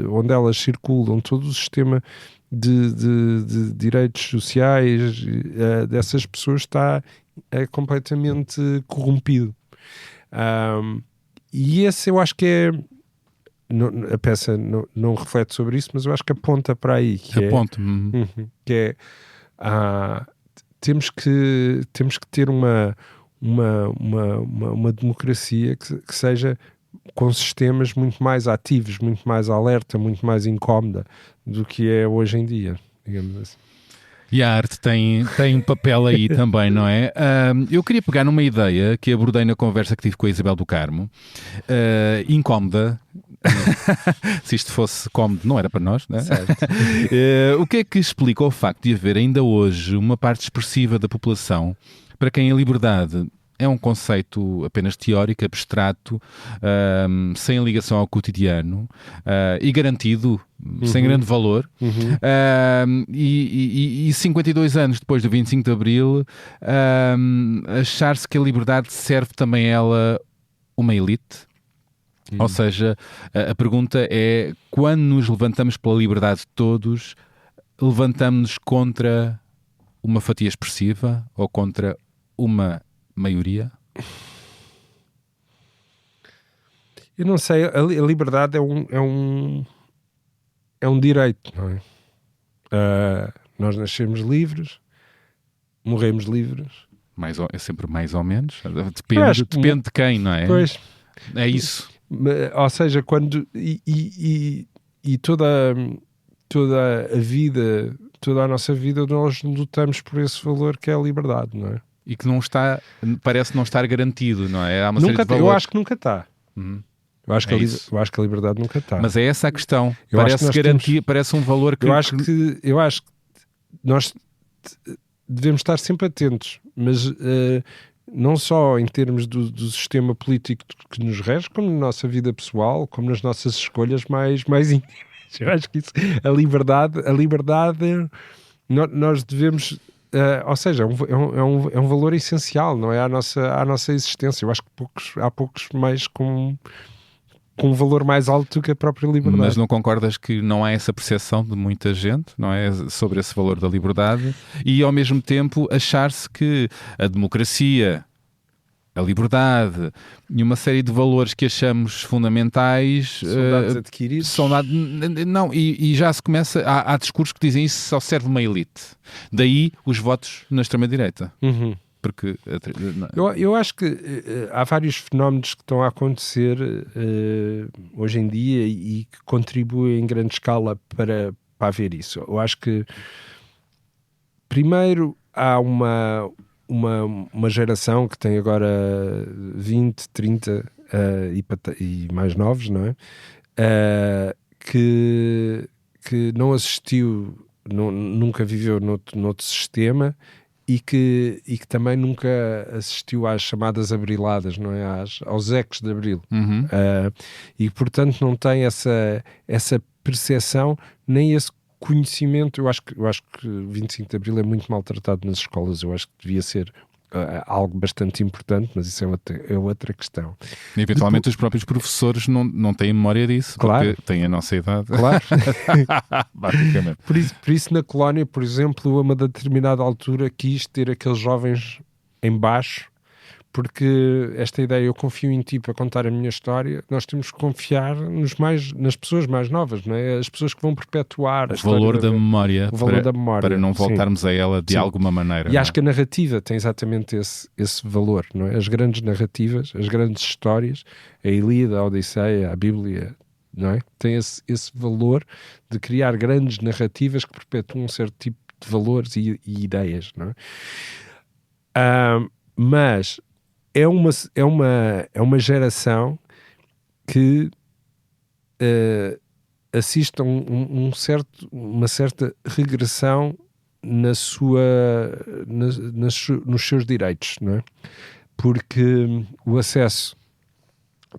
onde elas circulam, todo o sistema de direitos sociais dessas pessoas está completamente corrompido. E esse eu acho que é... a peça não reflete sobre isso, mas eu acho que aponta para aí. Temos que ter uma democracia que seja com sistemas muito mais ativos, muito mais alerta, muito mais incómoda do que é hoje em dia, digamos assim. E a arte tem um papel aí também, não é? Eu queria pegar numa ideia que abordei na conversa que tive com a Isabel do Carmo, incómoda. Se isto fosse cómodo, não era para nós, não é? Certo. O que é que explica o facto de haver ainda hoje uma parte expressiva da população para quem a liberdade é um conceito apenas teórico, abstrato, sem ligação ao cotidiano e garantido, sem grande valor, e 52 anos depois do 25 de Abril, achar-se que a liberdade serve também ela uma elite? Ou seja, a pergunta é: quando nos levantamos pela liberdade de todos, levantamos-nos contra uma fatia expressiva ou contra uma maioria? Eu não sei, a liberdade é um direito, não é? Nós nascemos livres, morremos livres. É sempre mais ou menos. Depende de quem, não é? Pois. É isso. Ou seja, quando e toda a vida, toda a nossa vida, nós lutamos por esse valor que é a liberdade, não é? E que parece não estar garantido, não é? Há uma série de valores. Eu acho que nunca está. Eu acho que a liberdade nunca está. Mas é essa a questão. Parece um valor que... Eu acho que nós devemos estar sempre atentos, mas não só em termos do sistema político que nos rege, como na nossa vida pessoal, como nas nossas escolhas mais íntimas. Eu acho que isso, a liberdade nós devemos, ou seja, é um valor essencial, não é? À nossa existência. Eu acho que há poucos mais com um valor mais alto do que a própria liberdade. Mas não concordas que não há essa percepção de muita gente, não é? Sobre esse valor da liberdade e, ao mesmo tempo, achar-se que a democracia, a liberdade e uma série de valores que achamos fundamentais são dados adquiridos. Não, e já se começa, há discursos que dizem isso só serve uma elite. Daí os votos na extrema-direita. Uhum. Porque eu acho que há vários fenómenos que estão a acontecer hoje em dia e que contribuem em grande escala para haver isso. Eu acho que primeiro há uma geração que tem agora 20, 30 e mais novos, não é? Que não assistiu, nunca viveu noutro sistema e que também nunca assistiu às chamadas abriladas, não é? Aos ecos de Abril. Uhum. E portanto não tem essa percepção nem esse conhecimento. Eu acho que 25 de Abril é muito maltratado nas escolas. Eu acho que devia ser algo bastante importante, mas isso é outra questão. E eventualmente os próprios professores não têm memória disso, claro, porque têm a nossa idade. Claro. Basicamente. Por isso na colónia, por exemplo, a uma determinada altura quis ter aqueles jovens em baixo, porque esta ideia, eu confio em ti para contar a minha história, nós temos que confiar nas pessoas mais novas, não é? As pessoas que vão perpetuar o valor da memória, para não voltarmos sim, a ela de alguma maneira. E acho que a narrativa tem exatamente esse valor, não é? As grandes narrativas, as grandes histórias, a Ilíada, a Odisseia, a Bíblia, não é? Tem esse valor de criar grandes narrativas que perpetuam um certo tipo de valores e ideias, não é? Mas é uma geração que assiste a uma certa regressão nos seus direitos, não é? Porque o acesso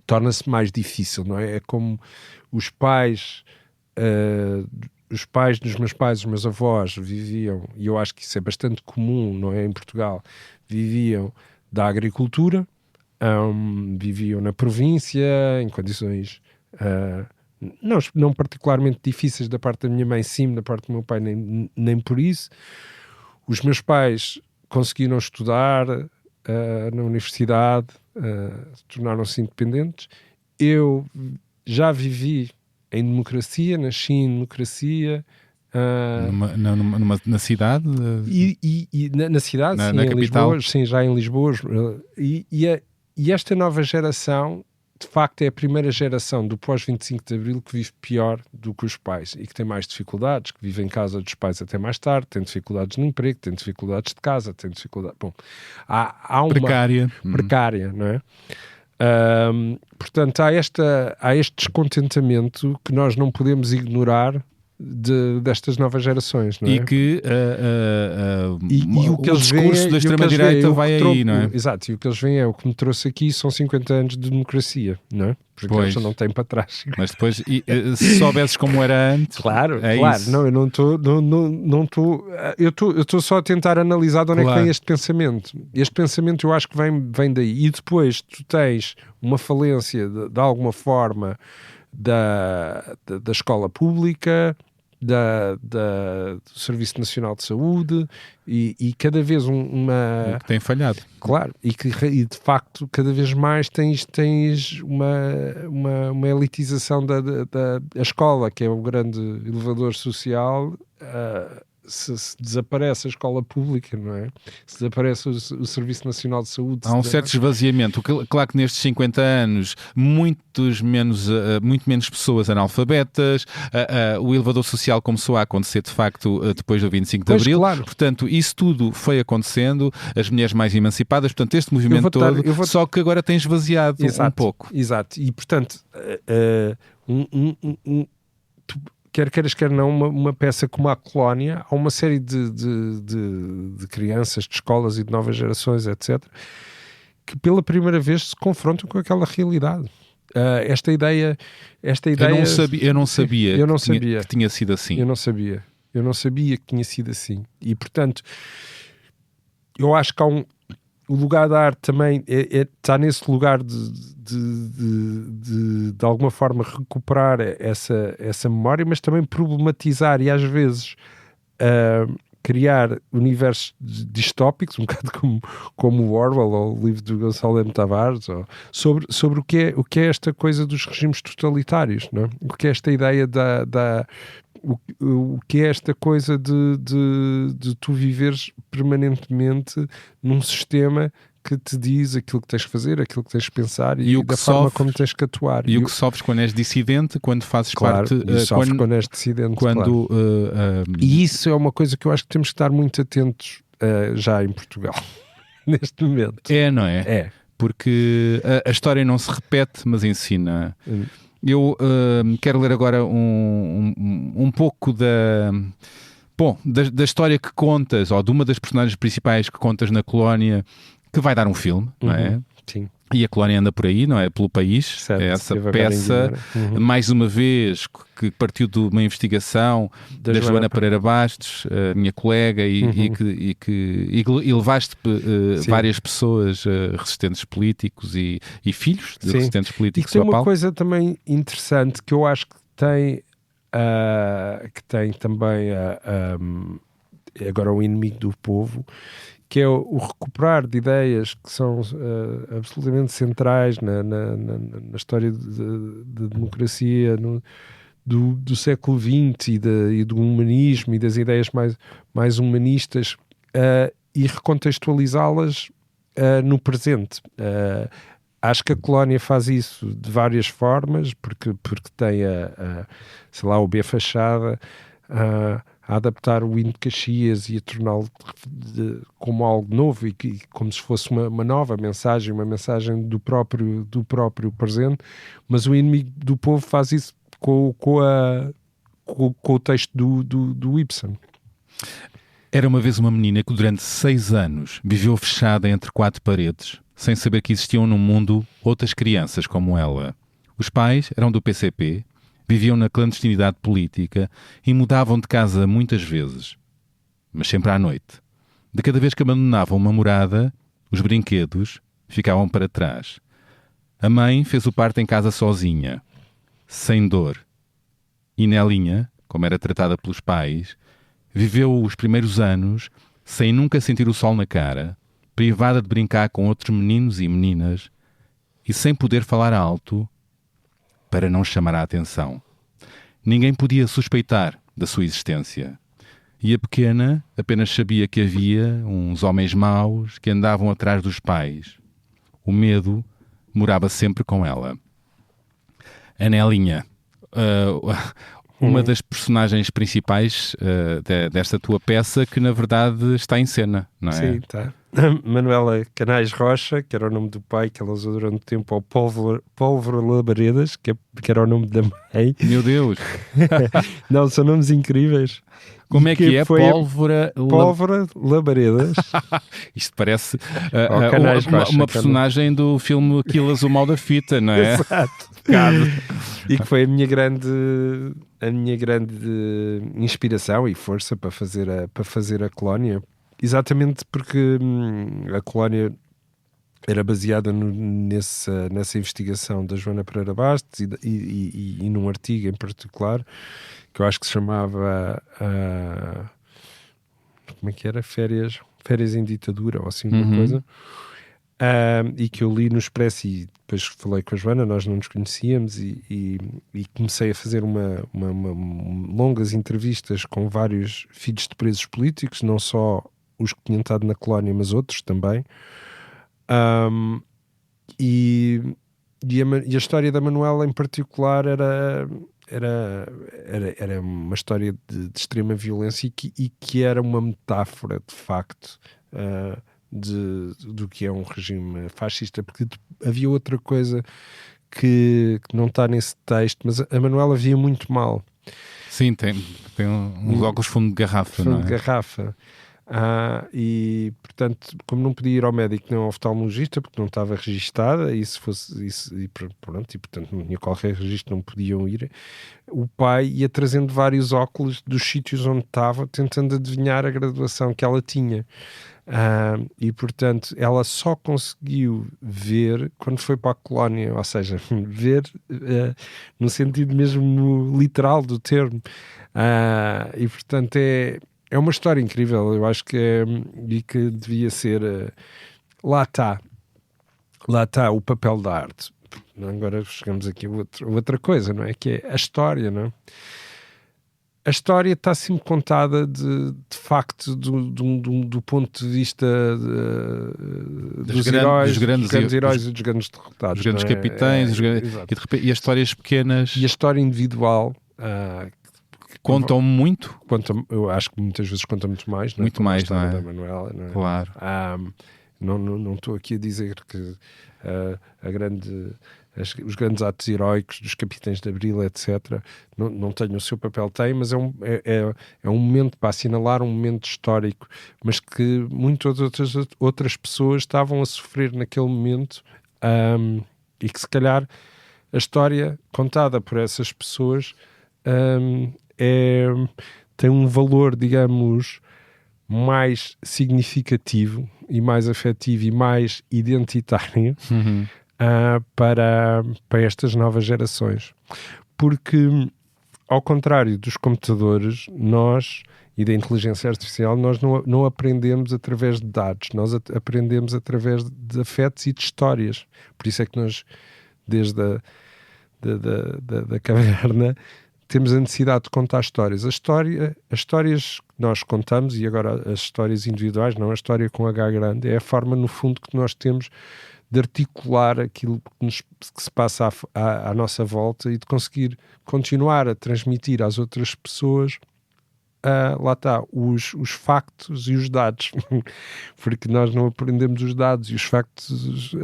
torna-se mais difícil, não é? É como os pais dos meus pais, os meus avós viviam, e eu acho que isso é bastante comum, não é? Em Portugal, viviam da agricultura, viviam na província, em condições não particularmente difíceis da parte da minha mãe, sim, da parte do meu pai, nem por isso. Os meus pais conseguiram estudar na universidade, tornaram-se independentes. Eu já vivi em democracia, nasci em democracia. Na cidade? Na cidade, sim, na em capital. Lisboa, sim, já em Lisboa. E esta nova geração, de facto, é a primeira geração do pós-25 de Abril que vive pior do que os pais e que tem mais dificuldades, que vive em casa dos pais até mais tarde, tem dificuldades no emprego, tem dificuldades de casa, tem dificuldades... Bom, há uma... Precária, não é? Portanto, há este descontentamento que nós não podemos ignorar destas novas gerações, não é? E que o que eles discurso veem, da extrema-direita vai aí, não é? Exato, e o que eles veem é o que me trouxe aqui são 50 anos de democracia, não é? Porque eles não têm para trás. Mas depois, se soubesses como era antes... Claro, isso. Não, eu não estou... Eu estou só a tentar analisar de onde é que vem este pensamento. Este pensamento eu acho que vem daí. E depois tu tens uma falência de alguma forma da escola pública, do Serviço Nacional de Saúde e cada vez que tem falhado. Claro, e de facto cada vez mais tens uma elitização da escola, que é o grande elevador social. Se desaparece a escola pública, não é? Se desaparece o Serviço Nacional de Saúde... Há um certo esvaziamento. Claro que nestes 50 anos muito menos pessoas analfabetas, o elevador social começou a acontecer de facto depois do 25 de Abril. Claro. Portanto, isso tudo foi acontecendo, as mulheres mais emancipadas, portanto este movimento só que agora tem esvaziado um pouco. Exato, e portanto quer queiras, quer não, uma peça como a Colónia, há uma série de crianças, de escolas e de novas gerações, etc., que pela primeira vez se confrontam com aquela realidade. esta ideia Eu não sabia eu não que tinha- sabia. que tinha sido assim. Eu não sabia que tinha sido assim. E, portanto, eu acho que há o lugar da arte também está nesse lugar de alguma forma recuperar essa memória, mas também problematizar e às vezes criar universos distópicos, um bocado como o Orwell ou o livro do Gonçalo M. Tavares, sobre o que é esta coisa dos regimes totalitários, não é? O que é esta ideia o que é esta coisa de tu viveres permanentemente num sistema que te diz aquilo que tens que fazer, aquilo que tens que pensar e da forma como tens que atuar. E o que sofres quando és dissidente, quando fazes Claro, parte... e sofres quando és dissidente, claro. E isso é uma coisa que eu acho que temos que estar muito atentos já em Portugal, neste momento. não é? É. Porque a história não se repete, mas ensina. Eu quero ler agora um pouco da história que contas, ou de uma das personagens principais que contas na colónia, que vai dar um filme, não é? Sim. E a colónia anda por aí, não é? Pelo país. Certo, É essa esteve agora em peça, mais uma vez, que partiu de uma investigação da Joana Pereira Bastos, a minha colega, e levaste várias pessoas resistentes políticos e filhos de resistentes políticos. E que tem uma coisa também interessante que eu acho que tem também agora o Inimigo do Povo, que é o recuperar de ideias que são absolutamente centrais na história da democracia do século XX e do humanismo e das ideias mais humanistas, e recontextualizá-las no presente. Acho que a colónia faz isso de várias formas, porque tem sei lá, o B Fachada, a adaptar o hino de Caxias e a torná-lo como algo novo e como se fosse uma nova mensagem, uma mensagem do próprio presente, mas o Inimigo do Povo faz isso com o texto do Ibsen. Era uma vez uma menina que durante 6 anos viveu fechada entre 4 paredes, sem saber que existiam no mundo outras crianças como ela. Os pais eram do PCP, viviam na clandestinidade política e mudavam de casa muitas vezes, mas sempre à noite. De cada vez que abandonavam uma morada, os brinquedos ficavam para trás. A mãe fez o parto em casa sozinha, sem dor. E Nelinha, como era tratada pelos pais, viveu os primeiros anos sem nunca sentir o sol na cara, privada de brincar com outros meninos e meninas e sem poder falar alto para não chamar a atenção. Ninguém podia suspeitar da sua existência. E a pequena apenas sabia que havia uns homens maus que andavam atrás dos pais. O medo morava sempre com ela. A Nelinha, uma das personagens principais desta tua peça, que na verdade está em cena, não é? Sim, está. Manuela Canais Rocha, que era o nome do pai, que ela usou durante o tempo, ao Pólvora Labaredas, que era o nome da mãe. Meu Deus! Não, são nomes incríveis. Como é que é? Pólvora Labaredas. Isto parece uma personagem do filme Quilas, o Mal da Fita, não é? Exato. E que foi a minha grande inspiração e força para fazer a colónia. Exatamente porque a colónia era baseada nessa investigação da Joana Pereira Bastos e num artigo em particular que eu acho que se chamava como é que era? Férias em ditadura ou assim uma coisa, e que eu li no Expresso e depois falei com a Joana, nós não nos conhecíamos e comecei a fazer longas entrevistas com vários filhos de presos políticos, não só os que tinham estado na colónia, mas outros também. E a história da Manuela em particular era uma história de extrema violência e que era uma metáfora, de facto, do que é um regime fascista, porque havia outra coisa que não está nesse texto, mas a Manuela via muito mal. Sim, tem uns óculos fundo de garrafa, fundo não é? de garrafa. E, portanto, como não podia ir ao médico nem ao oftalmologista, porque não estava registada, e portanto não tinha qualquer registro, não podiam ir, o pai ia trazendo vários óculos dos sítios onde estava, tentando adivinhar a graduação que ela tinha. E, portanto, ela só conseguiu ver quando foi para a colónia, ou seja, ver no sentido mesmo literal do termo. E, portanto, é uma história incrível. Eu acho que e que devia ser. Lá está o papel da arte. Agora chegamos aqui a outra coisa, não é? Que é a história, não é? A história está sempre contada de facto do ponto de vista dos grandes heróis e dos grandes derrotados. Dos grandes capitães, e as histórias pequenas. E a história individual contam muito? Eu acho que muitas vezes conta muito mais. Não é? Muito mais, não é? Da Manuela, não é? Claro. Não estou aqui a dizer que os grandes atos heroicos dos Capitães de Abril, etc., não têm o seu papel, mas é um momento para assinalar um momento histórico, mas que muitas outras pessoas estavam a sofrer naquele momento, e que se calhar a história contada por essas pessoas tem um valor, digamos, mais significativo e mais afetivo e mais identitário para estas novas gerações. Porque, ao contrário dos computadores, e da inteligência artificial, nós não aprendemos através de dados, nós aprendemos através de afetos e de histórias. Por isso é que nós, desde da caverna, temos a necessidade de contar histórias. As histórias que nós contamos, e agora as histórias individuais, não a história com H grande, é a forma, no fundo, que nós temos de articular aquilo que se passa à nossa volta e de conseguir continuar a transmitir às outras pessoas lá está, os factos e os dados. Porque nós não aprendemos os dados e os factos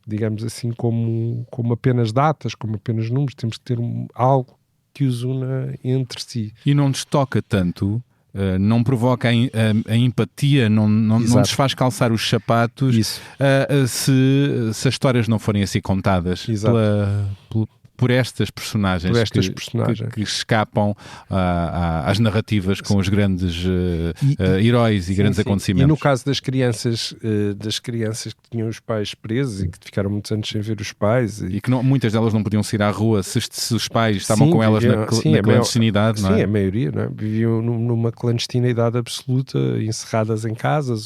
digamos assim, como apenas datas, como apenas números. Temos que ter algo que os una entre si. E não nos toca tanto, não provoca a empatia, não nos faz calçar os sapatos se as histórias não forem assim contadas por estas personagens, que escapam às narrativas com os grandes heróis e grandes acontecimentos. E no caso das crianças que tinham os pais presos e que ficaram muitos anos sem ver os pais. E que muitas delas não podiam sair à rua se os pais estavam com elas na clandestinidade. Sim, a maioria, não é? Viviam numa clandestinidade absoluta, encerradas em casas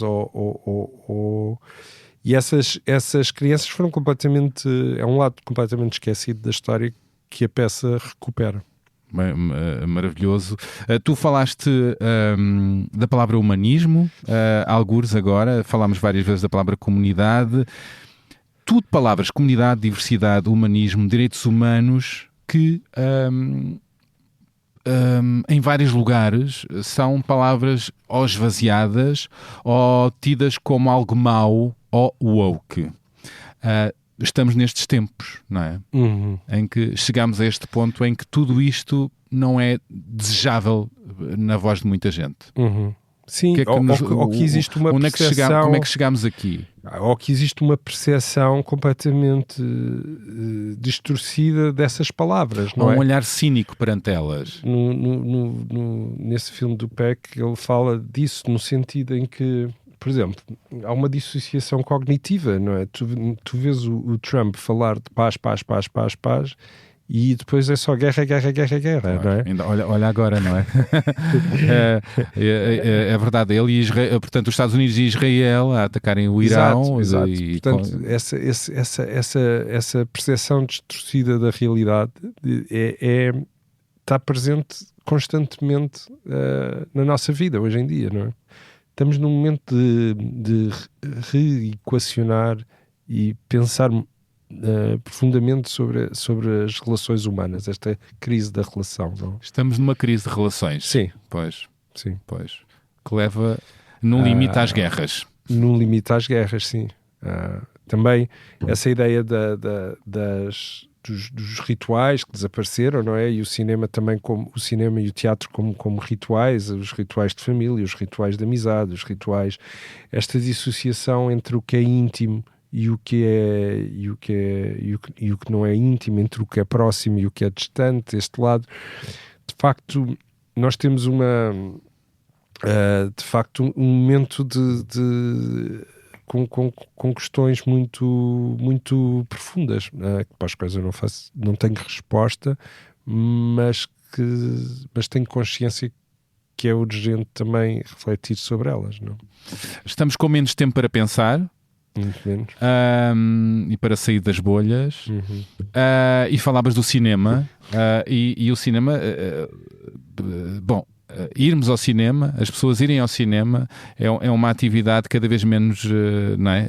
E essas crianças foram completamente... É um lado completamente esquecido da história que a peça recupera. Maravilhoso. Tu falaste da palavra humanismo, algures agora, falámos várias vezes da palavra comunidade. Tudo palavras, comunidade, diversidade, humanismo, direitos humanos, que em vários lugares são palavras ou esvaziadas ou tidas como algo mau ou woke. Estamos nestes tempos, não é? Em que chegamos a este ponto em que tudo isto não é desejável na voz de muita gente. Sim, ou que existe uma percepção... Como é que chegamos aqui? Ou que existe uma percepção completamente distorcida dessas palavras, não é? Um olhar cínico perante elas. Nesse filme do Peck, ele fala disso no sentido em que, por exemplo, há uma dissociação cognitiva, não é? Tu vês o Trump falar de paz, e depois é só guerra, não é? Ainda, olha agora, não é? É verdade, ele e Israel, portanto, os Estados Unidos e Israel a atacarem o Irão. Exato. Portanto, essa percepção distorcida da realidade está presente constantemente na nossa vida hoje em dia, não é? Estamos num momento de reequacionar e pensar profundamente sobre as relações humanas, esta crise da relação. Não? Estamos numa crise de relações. Sim. Pois. Sim. Pois. Que leva, no limite, às guerras. No limite às guerras, sim. Também essa ideia dos rituais que desapareceram, não é? E o cinema também, como o cinema e o teatro como rituais, os rituais de família, os rituais de amizade, os rituais, esta dissociação entre o que é íntimo e o que não é íntimo, entre o que é próximo e o que é distante, este lado, de facto, nós temos de facto um momento com questões muito, muito profundas, para as quais eu não tenho resposta, mas tenho consciência que é urgente também refletir sobre elas, não? Estamos com menos tempo para pensar. Muito menos. E para sair das bolhas. E falavas do cinema. E o cinema... irmos ao cinema, as pessoas irem ao cinema é uma atividade cada vez menos não é?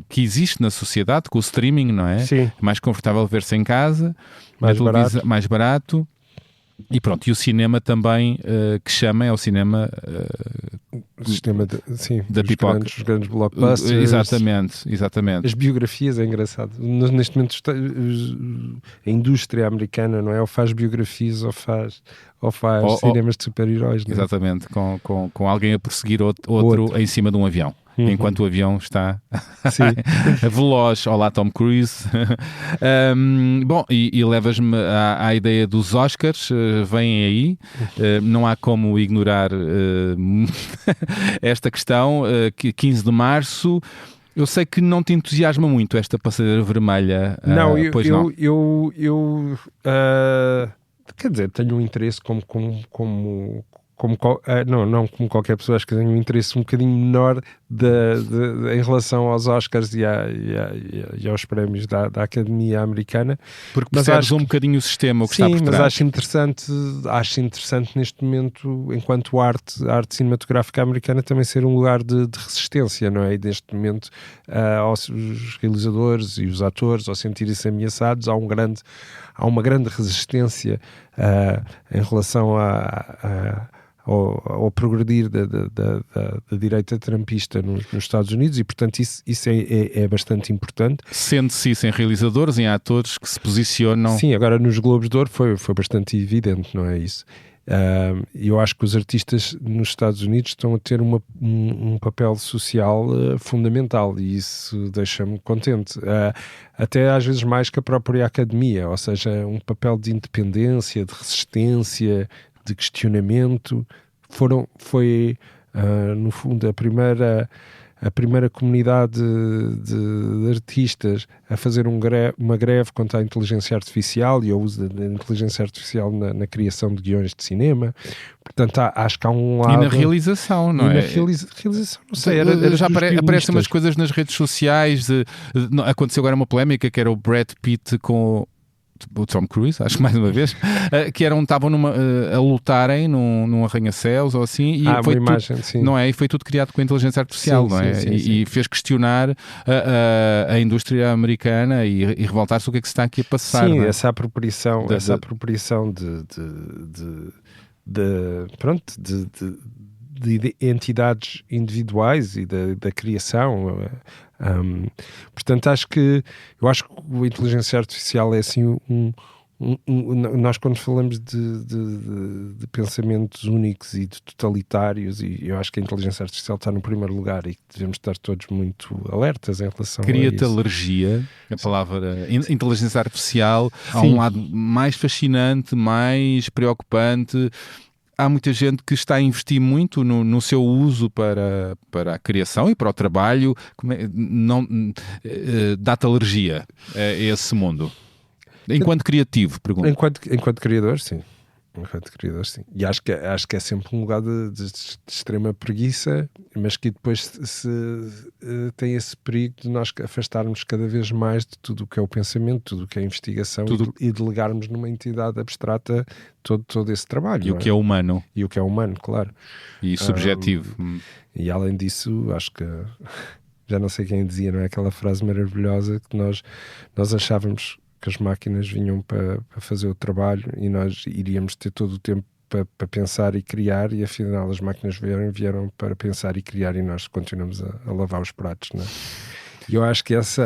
Que existe na sociedade com o streaming, não é? Sim. Mais confortável ver-se em casa, mais barato. E pronto, e o cinema também que chama é o cinema o sistema da pipoca, os grandes blockbusters. Exatamente. As biografias é engraçado. Neste momento a indústria americana, não é? Ou faz biografias ou faz cinemas de super-heróis, não é? Exatamente, com alguém a perseguir outro em cima de um avião. Enquanto o avião está veloz. Olá, Tom Cruise. E levas-me à ideia dos Oscars. Vêm aí. Não há como ignorar esta questão. 15 de março. Eu sei que não te entusiasma muito esta passadeira vermelha. Quer dizer, tenho um interesse como qualquer pessoa, acho que tenho um interesse um bocadinho menor em relação aos Oscars e aos prémios da Academia Americana. Porque percebes um bocadinho o sistema, o que está por trás. Mas acho interessante neste momento, enquanto a arte cinematográfica americana, também ser um lugar de resistência, não é? E neste momento, os realizadores e os atores, ao sentirem-se ameaçados, há uma grande resistência em relação ao progredir da direita trumpista nos Estados Unidos, e portanto isso é bastante importante. Sente-se isso em realizadores, em atores que se posicionam... Sim, agora nos Globos de Ouro foi bastante evidente, não é isso? Eu acho que os artistas nos Estados Unidos estão a ter um papel social fundamental, e isso deixa-me contente, até às vezes mais que a própria academia, ou seja, um papel de independência, de resistência, de questionamento. Foi no fundo a primeira comunidade de artistas a fazer uma greve contra a inteligência artificial e o uso da inteligência artificial na criação de guiões de cinema. Portanto, acho que há um lado... E na realização, não é? Na realização, não sei. Já aparecem umas coisas nas redes sociais. Aconteceu agora uma polémica que era o Brad Pitt com o Tom Cruise, acho que mais uma vez, que estavam a lutarem num arranha-céus ou assim, e foi uma imagem, sim. Não é? E foi tudo criado com a inteligência artificial, não é? Sim. E fez questionar a indústria americana e revoltar-se o que é que se está aqui a passar. Sim, não é? essa apropriação de entidades individuais e da criação. Portanto, eu acho que a inteligência artificial é assim nós quando falamos de pensamentos únicos e de totalitários, e eu acho que a inteligência artificial está no primeiro lugar e devemos estar todos muito alertas em relação a isso. Cria-te alergia, a palavra inteligência artificial, há um lado mais fascinante, mais preocupante. Há muita gente que está a investir muito no seu uso para a criação e para o trabalho. Dá-te alergia a esse mundo? Enquanto criativo, pergunto. Enquanto criador, sim. E acho que é sempre um lugar de extrema preguiça, mas que depois tem esse perigo de nós afastarmos cada vez mais de tudo o que é o pensamento, tudo o que é a investigação, e delegarmos numa entidade abstrata todo esse trabalho. E o que é humano. E o que é humano, claro. E subjetivo. E além disso, acho que... Já não sei quem dizia, não é? Aquela frase maravilhosa que nós achávamos que as máquinas vinham para fazer o trabalho e nós iríamos ter todo o tempo para pensar e criar, e afinal as máquinas vieram para pensar e criar, e nós continuamos a lavar os pratos, não é? E eu acho que acho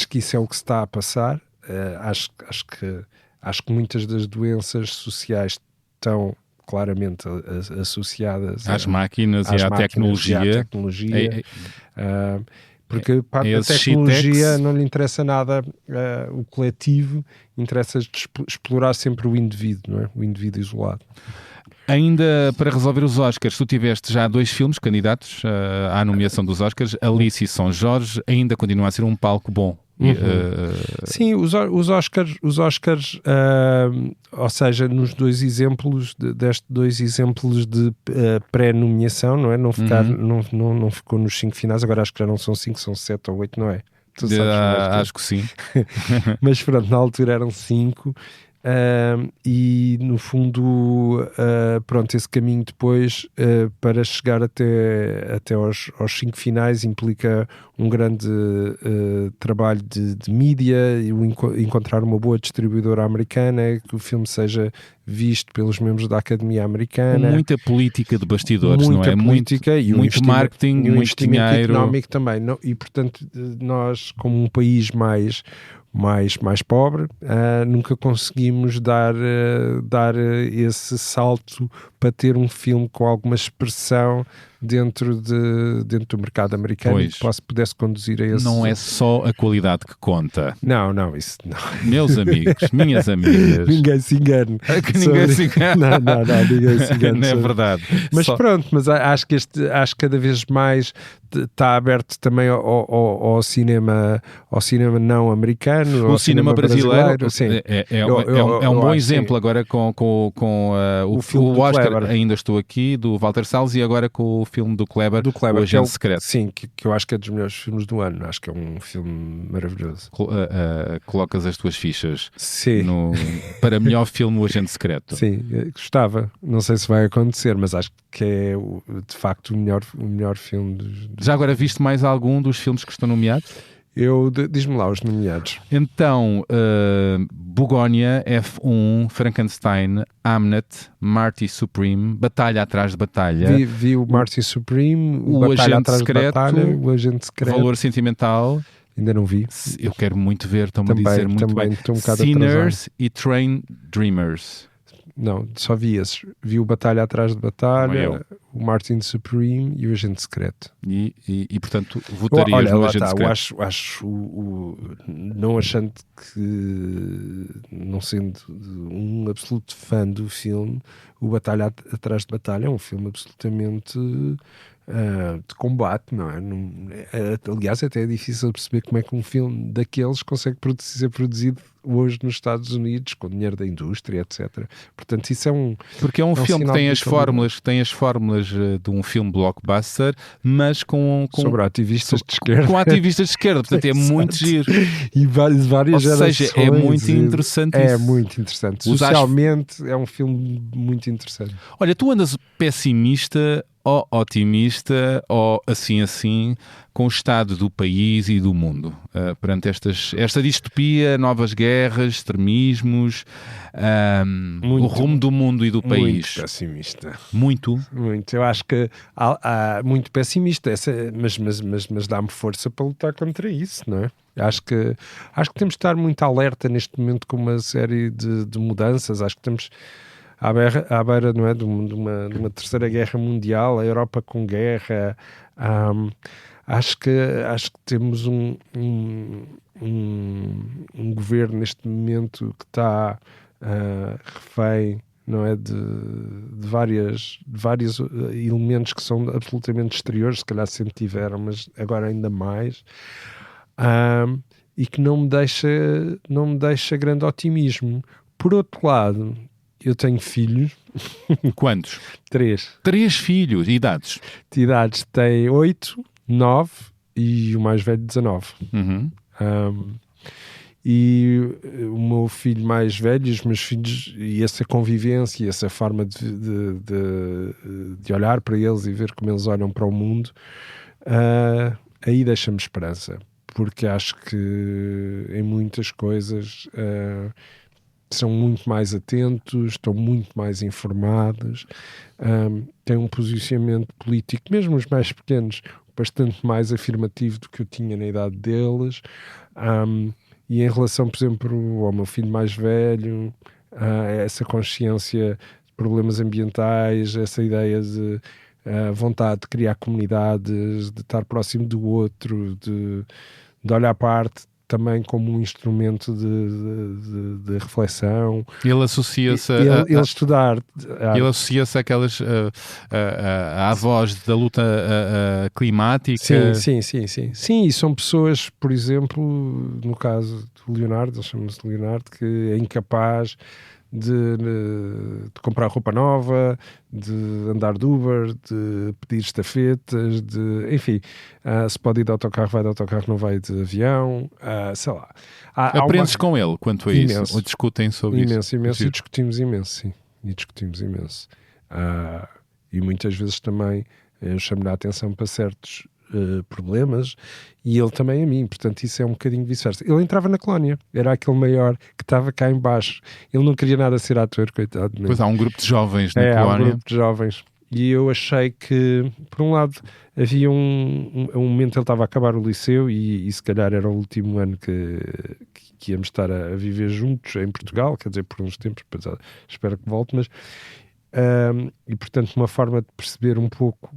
que isso é o que se está a passar. Acho que muitas das doenças sociais estão claramente associadas às máquinas e à tecnologia. Porque para a tecnologia não lhe interessa nada o coletivo, interessa explorar sempre o indivíduo, não é? O indivíduo isolado. Ainda para resolver os Oscars, tu tiveste já 2 filmes candidatos à nomeação dos Oscars, Alice e São Jorge, ainda continua a ser um palco bom. Sim, os Oscars, ou seja, nos 2 exemplos, destes 2 exemplos de pré-nomeação, não é? Não ficou nos 5 finais, agora acho que já não são 5, são 7 ou 8, não é? Tu sabes acho que sim. Mas pronto, na altura eram 5. E no fundo, pronto, esse caminho depois para chegar até aos 5 finais implica um grande trabalho de mídia e encontrar uma boa distribuidora americana, que o filme seja visto pelos membros da Academia Americana. Muita política de bastidores, muita não é? Política e muito marketing, muito dinheiro. Económico também. E portanto, nós, como um país mais pobre, nunca conseguimos dar esse salto para ter um filme com alguma expressão dentro do mercado americano e que pudesse conduzir a esse... Não é só a qualidade que conta. Não, isso não. Meus amigos, minhas amigas. Ninguém se engane. Ninguém se engane. Não, ninguém se engane. Não é verdade. Mas pronto, mas acho que cada vez mais está aberto também ao cinema não americano, o cinema brasileiro. Sim. É um bom exemplo agora com o filme do Oscar, Kleber. Ainda estou aqui, do Walter Salles, e agora com o filme do Kleber, O Agente Secreto. Sim, que eu acho que é dos melhores filmes do ano. Acho que é um filme maravilhoso. Colocas as tuas fichas para melhor filme O Agente Secreto. Sim, gostava. Não sei se vai acontecer, mas acho que é de facto o melhor filme Já agora viste mais algum dos filmes que estão nomeados? Diz-me lá os nomeados. Então, Bugónia, F1, Frankenstein, Hamnet, Marty Supreme, Batalha Atrás de Batalha. Vi o Marty Supreme, o Batalha Agente Atrás Secreto, de Batalha, o Agente Secreto. Valor Sentimental. Ainda não vi. Eu quero muito ver, estão-me a dizer muito bem. Um Sinners e Train Dreamers. Não, só vi esses. Vi o Batalha Atrás de Batalha, o Martin Supreme e o Agente Secreto. E portanto, votarias no Agente Secreto? Não achando que, não sendo um absoluto fã do filme, o Batalha Atrás de Batalha é um filme absolutamente de combate, não é? Aliás, até é difícil perceber como é que um filme daqueles consegue ser produzido hoje nos Estados Unidos, com dinheiro da indústria, etc. Portanto, isso é porque é um filme que tem as fórmulas de um filme blockbuster, mas sobre ativistas de esquerda. Com ativistas de esquerda, portanto é muito giro. E várias gerações. Ou seja, é muito interessante. É muito interessante. Socialmente é um filme muito interessante. Olha, tu andas pessimista ou otimista, ou assim, com o estado do país e do mundo, perante esta distopia, novas guerras, extremismos, o rumo do mundo e do país? Muito pessimista. Muito? Muito. Eu acho que há muito pessimista, mas dá-me força para lutar contra isso, não é? Acho que temos de estar muito alerta neste momento com uma série de mudanças. Acho que estamos à beira, não é, de uma terceira guerra mundial, a Europa com guerra. Acho que temos um governo neste momento que está refém, não é, de vários elementos que são absolutamente exteriores, se calhar sempre tiveram, mas agora ainda mais, e que não me deixa grande otimismo. Por outro lado, eu tenho filhos. Quantos? 3. 3 filhos. Idades? Idades têm 8, 9 e o mais velho 19. Uhum. E o meu filho mais velho e os meus filhos, e essa convivência e essa forma de olhar para eles e ver como eles olham para o mundo, aí deixa-me esperança, porque acho que em muitas coisas são muito mais atentos, estão muito mais informados, têm um posicionamento político, mesmo os mais pequeos, bastante mais afirmativo do que eu tinha na idade deles. E em relação, por exemplo, ao meu filho mais velho, essa consciência de problemas ambientais, essa ideia de vontade de criar comunidades, de estar próximo do outro, de olhar para a arte também como um instrumento de reflexão. Ele associa-se ele estudar. Ele associa-se àquelas à voz da luta climática. Sim, e são pessoas, por exemplo, no caso do Leonardo, ele chama-se Leonardo, que é incapaz de comprar roupa nova, de andar de Uber, de pedir estafetas, enfim, se pode ir de autocarro, vai de autocarro, não vai de avião, sei lá. Aprendes com ele quanto a imenso, isso? Ou discutem sobre isso? Imenso, e discutimos imenso, e muitas vezes também eu chamo-lhe a atenção para certos problemas e ele também a mim, portanto isso é um bocadinho vice-versa. Ele entrava na colónia, era aquele maior que estava cá em baixo, ele não queria nada ser ator, coitado. Pois há um grupo de jovens na colónia. Há um grupo de jovens e eu achei que, por um lado, havia um momento ele estava a acabar o liceu e se calhar era o último ano que íamos estar a viver juntos em Portugal, quer dizer, por uns tempos, espero que volte, mas e portanto uma forma de perceber um pouco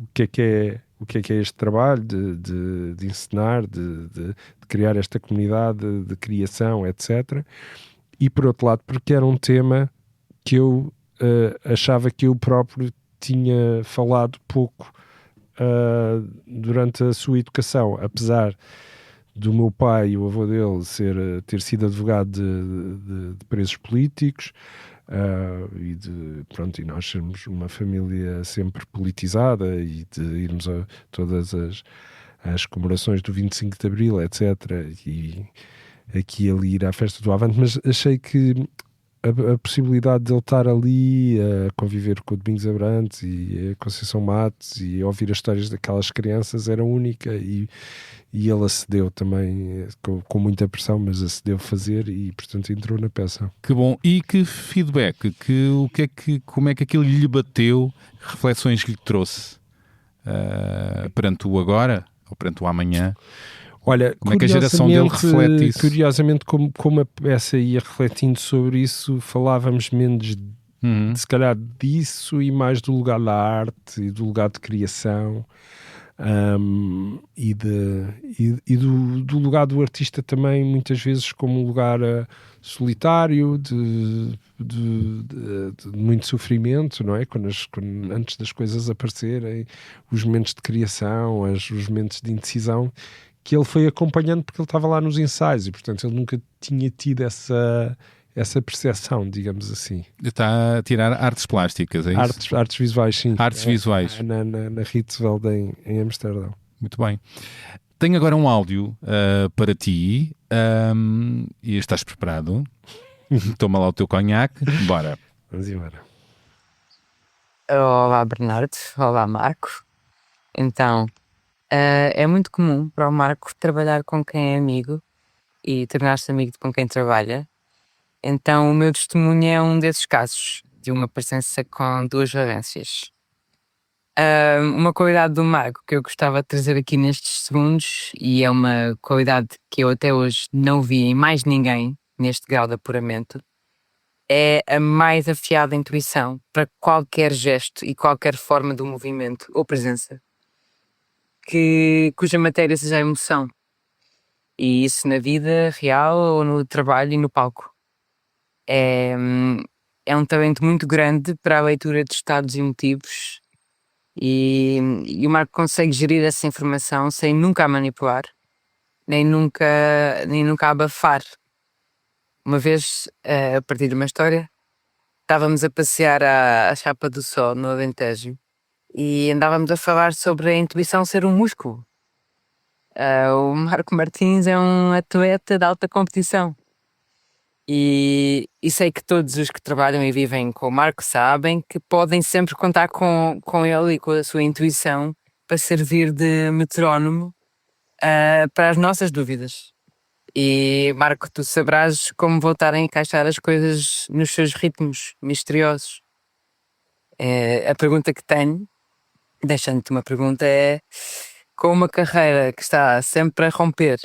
o que é este trabalho de ensinar, de criar esta comunidade de criação, etc. E por outro lado, porque era um tema que eu achava que eu próprio tinha falado pouco durante a sua educação, apesar do meu pai e o avô dele ter sido advogado de presos políticos, e nós sermos uma família sempre politizada e de irmos a todas as comemorações do 25 de Abril, etc. E aqui e ali ir à festa do Avante, mas achei que a possibilidade de ele estar ali a conviver com o Domingos Abrantes e a Conceição Matos e a ouvir as histórias daquelas crianças era única e ele acedeu também com muita pressão, mas acedeu a fazer e portanto entrou na peça. Que bom. E que feedback, como é que aquilo lhe bateu, reflexões que lhe trouxe perante o agora ou perante o amanhã? Olha, como é que a geração dele reflete isso? Curiosamente, como a peça ia refletindo sobre isso, falávamos menos se calhar disso e mais do lugar da arte e do lugar de criação, e do lugar do artista também, muitas vezes como um lugar solitário, de muito sofrimento, não é? Antes das coisas aparecerem, os momentos de criação, os momentos de indecisão, que ele foi acompanhando porque ele estava lá nos ensaios e, portanto, ele nunca tinha tido essa percepção, digamos assim. Está a tirar artes plásticas, é isso? Artes visuais, sim. Artes visuais. Na Rietveld em Amsterdão. Muito bem. Tenho agora um áudio para ti e estás preparado? Toma lá o teu conhaque. Bora. Vamos embora. Olá, Bernardo. Olá, Marco. Então, é muito comum para o Marco trabalhar com quem é amigo e tornar-se amigo com quem trabalha. Então, o meu testemunho é um desses casos, de uma presença com duas valências. Uma qualidade do Marco que eu gostava de trazer aqui nestes segundos, e é uma qualidade que eu até hoje não vi em mais ninguém neste grau de apuramento, é a mais afiada intuição para qualquer gesto e qualquer forma de movimento ou presença, cuja matéria seja a emoção. E isso na vida real ou no trabalho e no palco. É um talento muito grande para a leitura de estados emotivos e o Marco consegue gerir essa informação sem nunca a manipular, nem nunca abafar. Uma vez, a partir de uma história, estávamos a passear à Chapa do Sol, no Alentejo, e andávamos a falar sobre a intuição ser um músculo. O Marco Martins é um atleta de alta competição. E sei que todos os que trabalham e vivem com o Marco sabem que podem sempre contar com ele e com a sua intuição para servir de metrónomo para as nossas dúvidas. E Marco, tu sabrás como voltar a encaixar as coisas nos seus ritmos misteriosos. A pergunta que tenho, deixando-te uma pergunta, é: Com uma carreira que está sempre a romper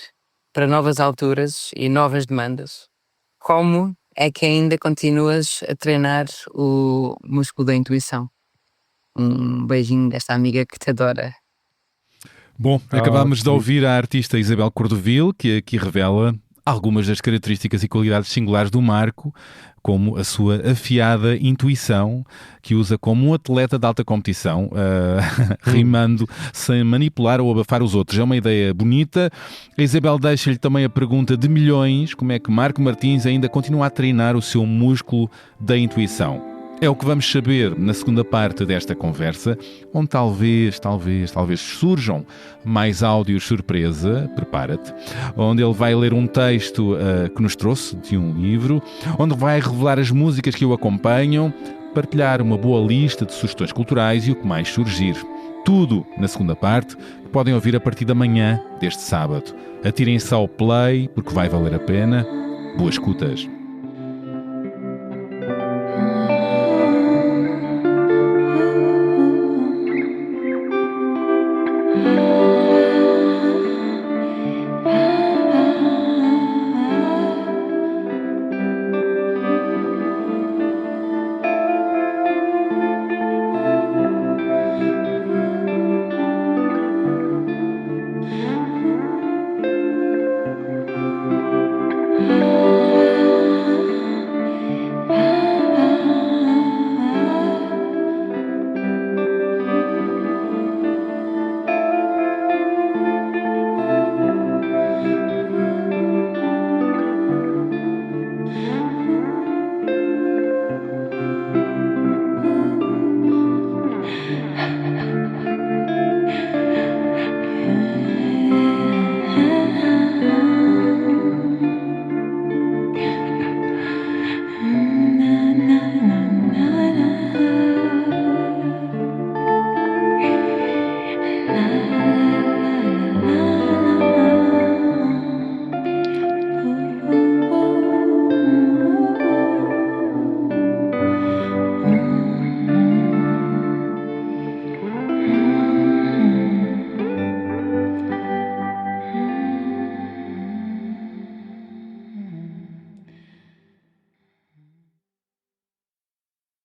para novas alturas e novas demandas, como é que ainda continuas a treinar o músculo da intuição? Um beijinho desta amiga que te adora. Bom, acabámos de ouvir a artista Isabel Cordovil, que aqui revela algumas das características e qualidades singulares do Marco, como a sua afiada intuição, que usa como um atleta de alta competição, rimando sem manipular ou abafar os outros. É uma ideia bonita. A Isabel deixa-lhe também a pergunta de milhões: como é que Marco Martins ainda continua a treinar o seu músculo da intuição? É o que vamos saber na segunda parte desta conversa, onde talvez surjam mais áudios surpresa, prepara-te, onde ele vai ler um texto que nos trouxe de um livro, onde vai revelar as músicas que o acompanham, partilhar uma boa lista de sugestões culturais e o que mais surgir. Tudo na segunda parte, que podem ouvir a partir da manhã deste sábado. Atirem-se ao play, porque vai valer a pena. Boas escutas!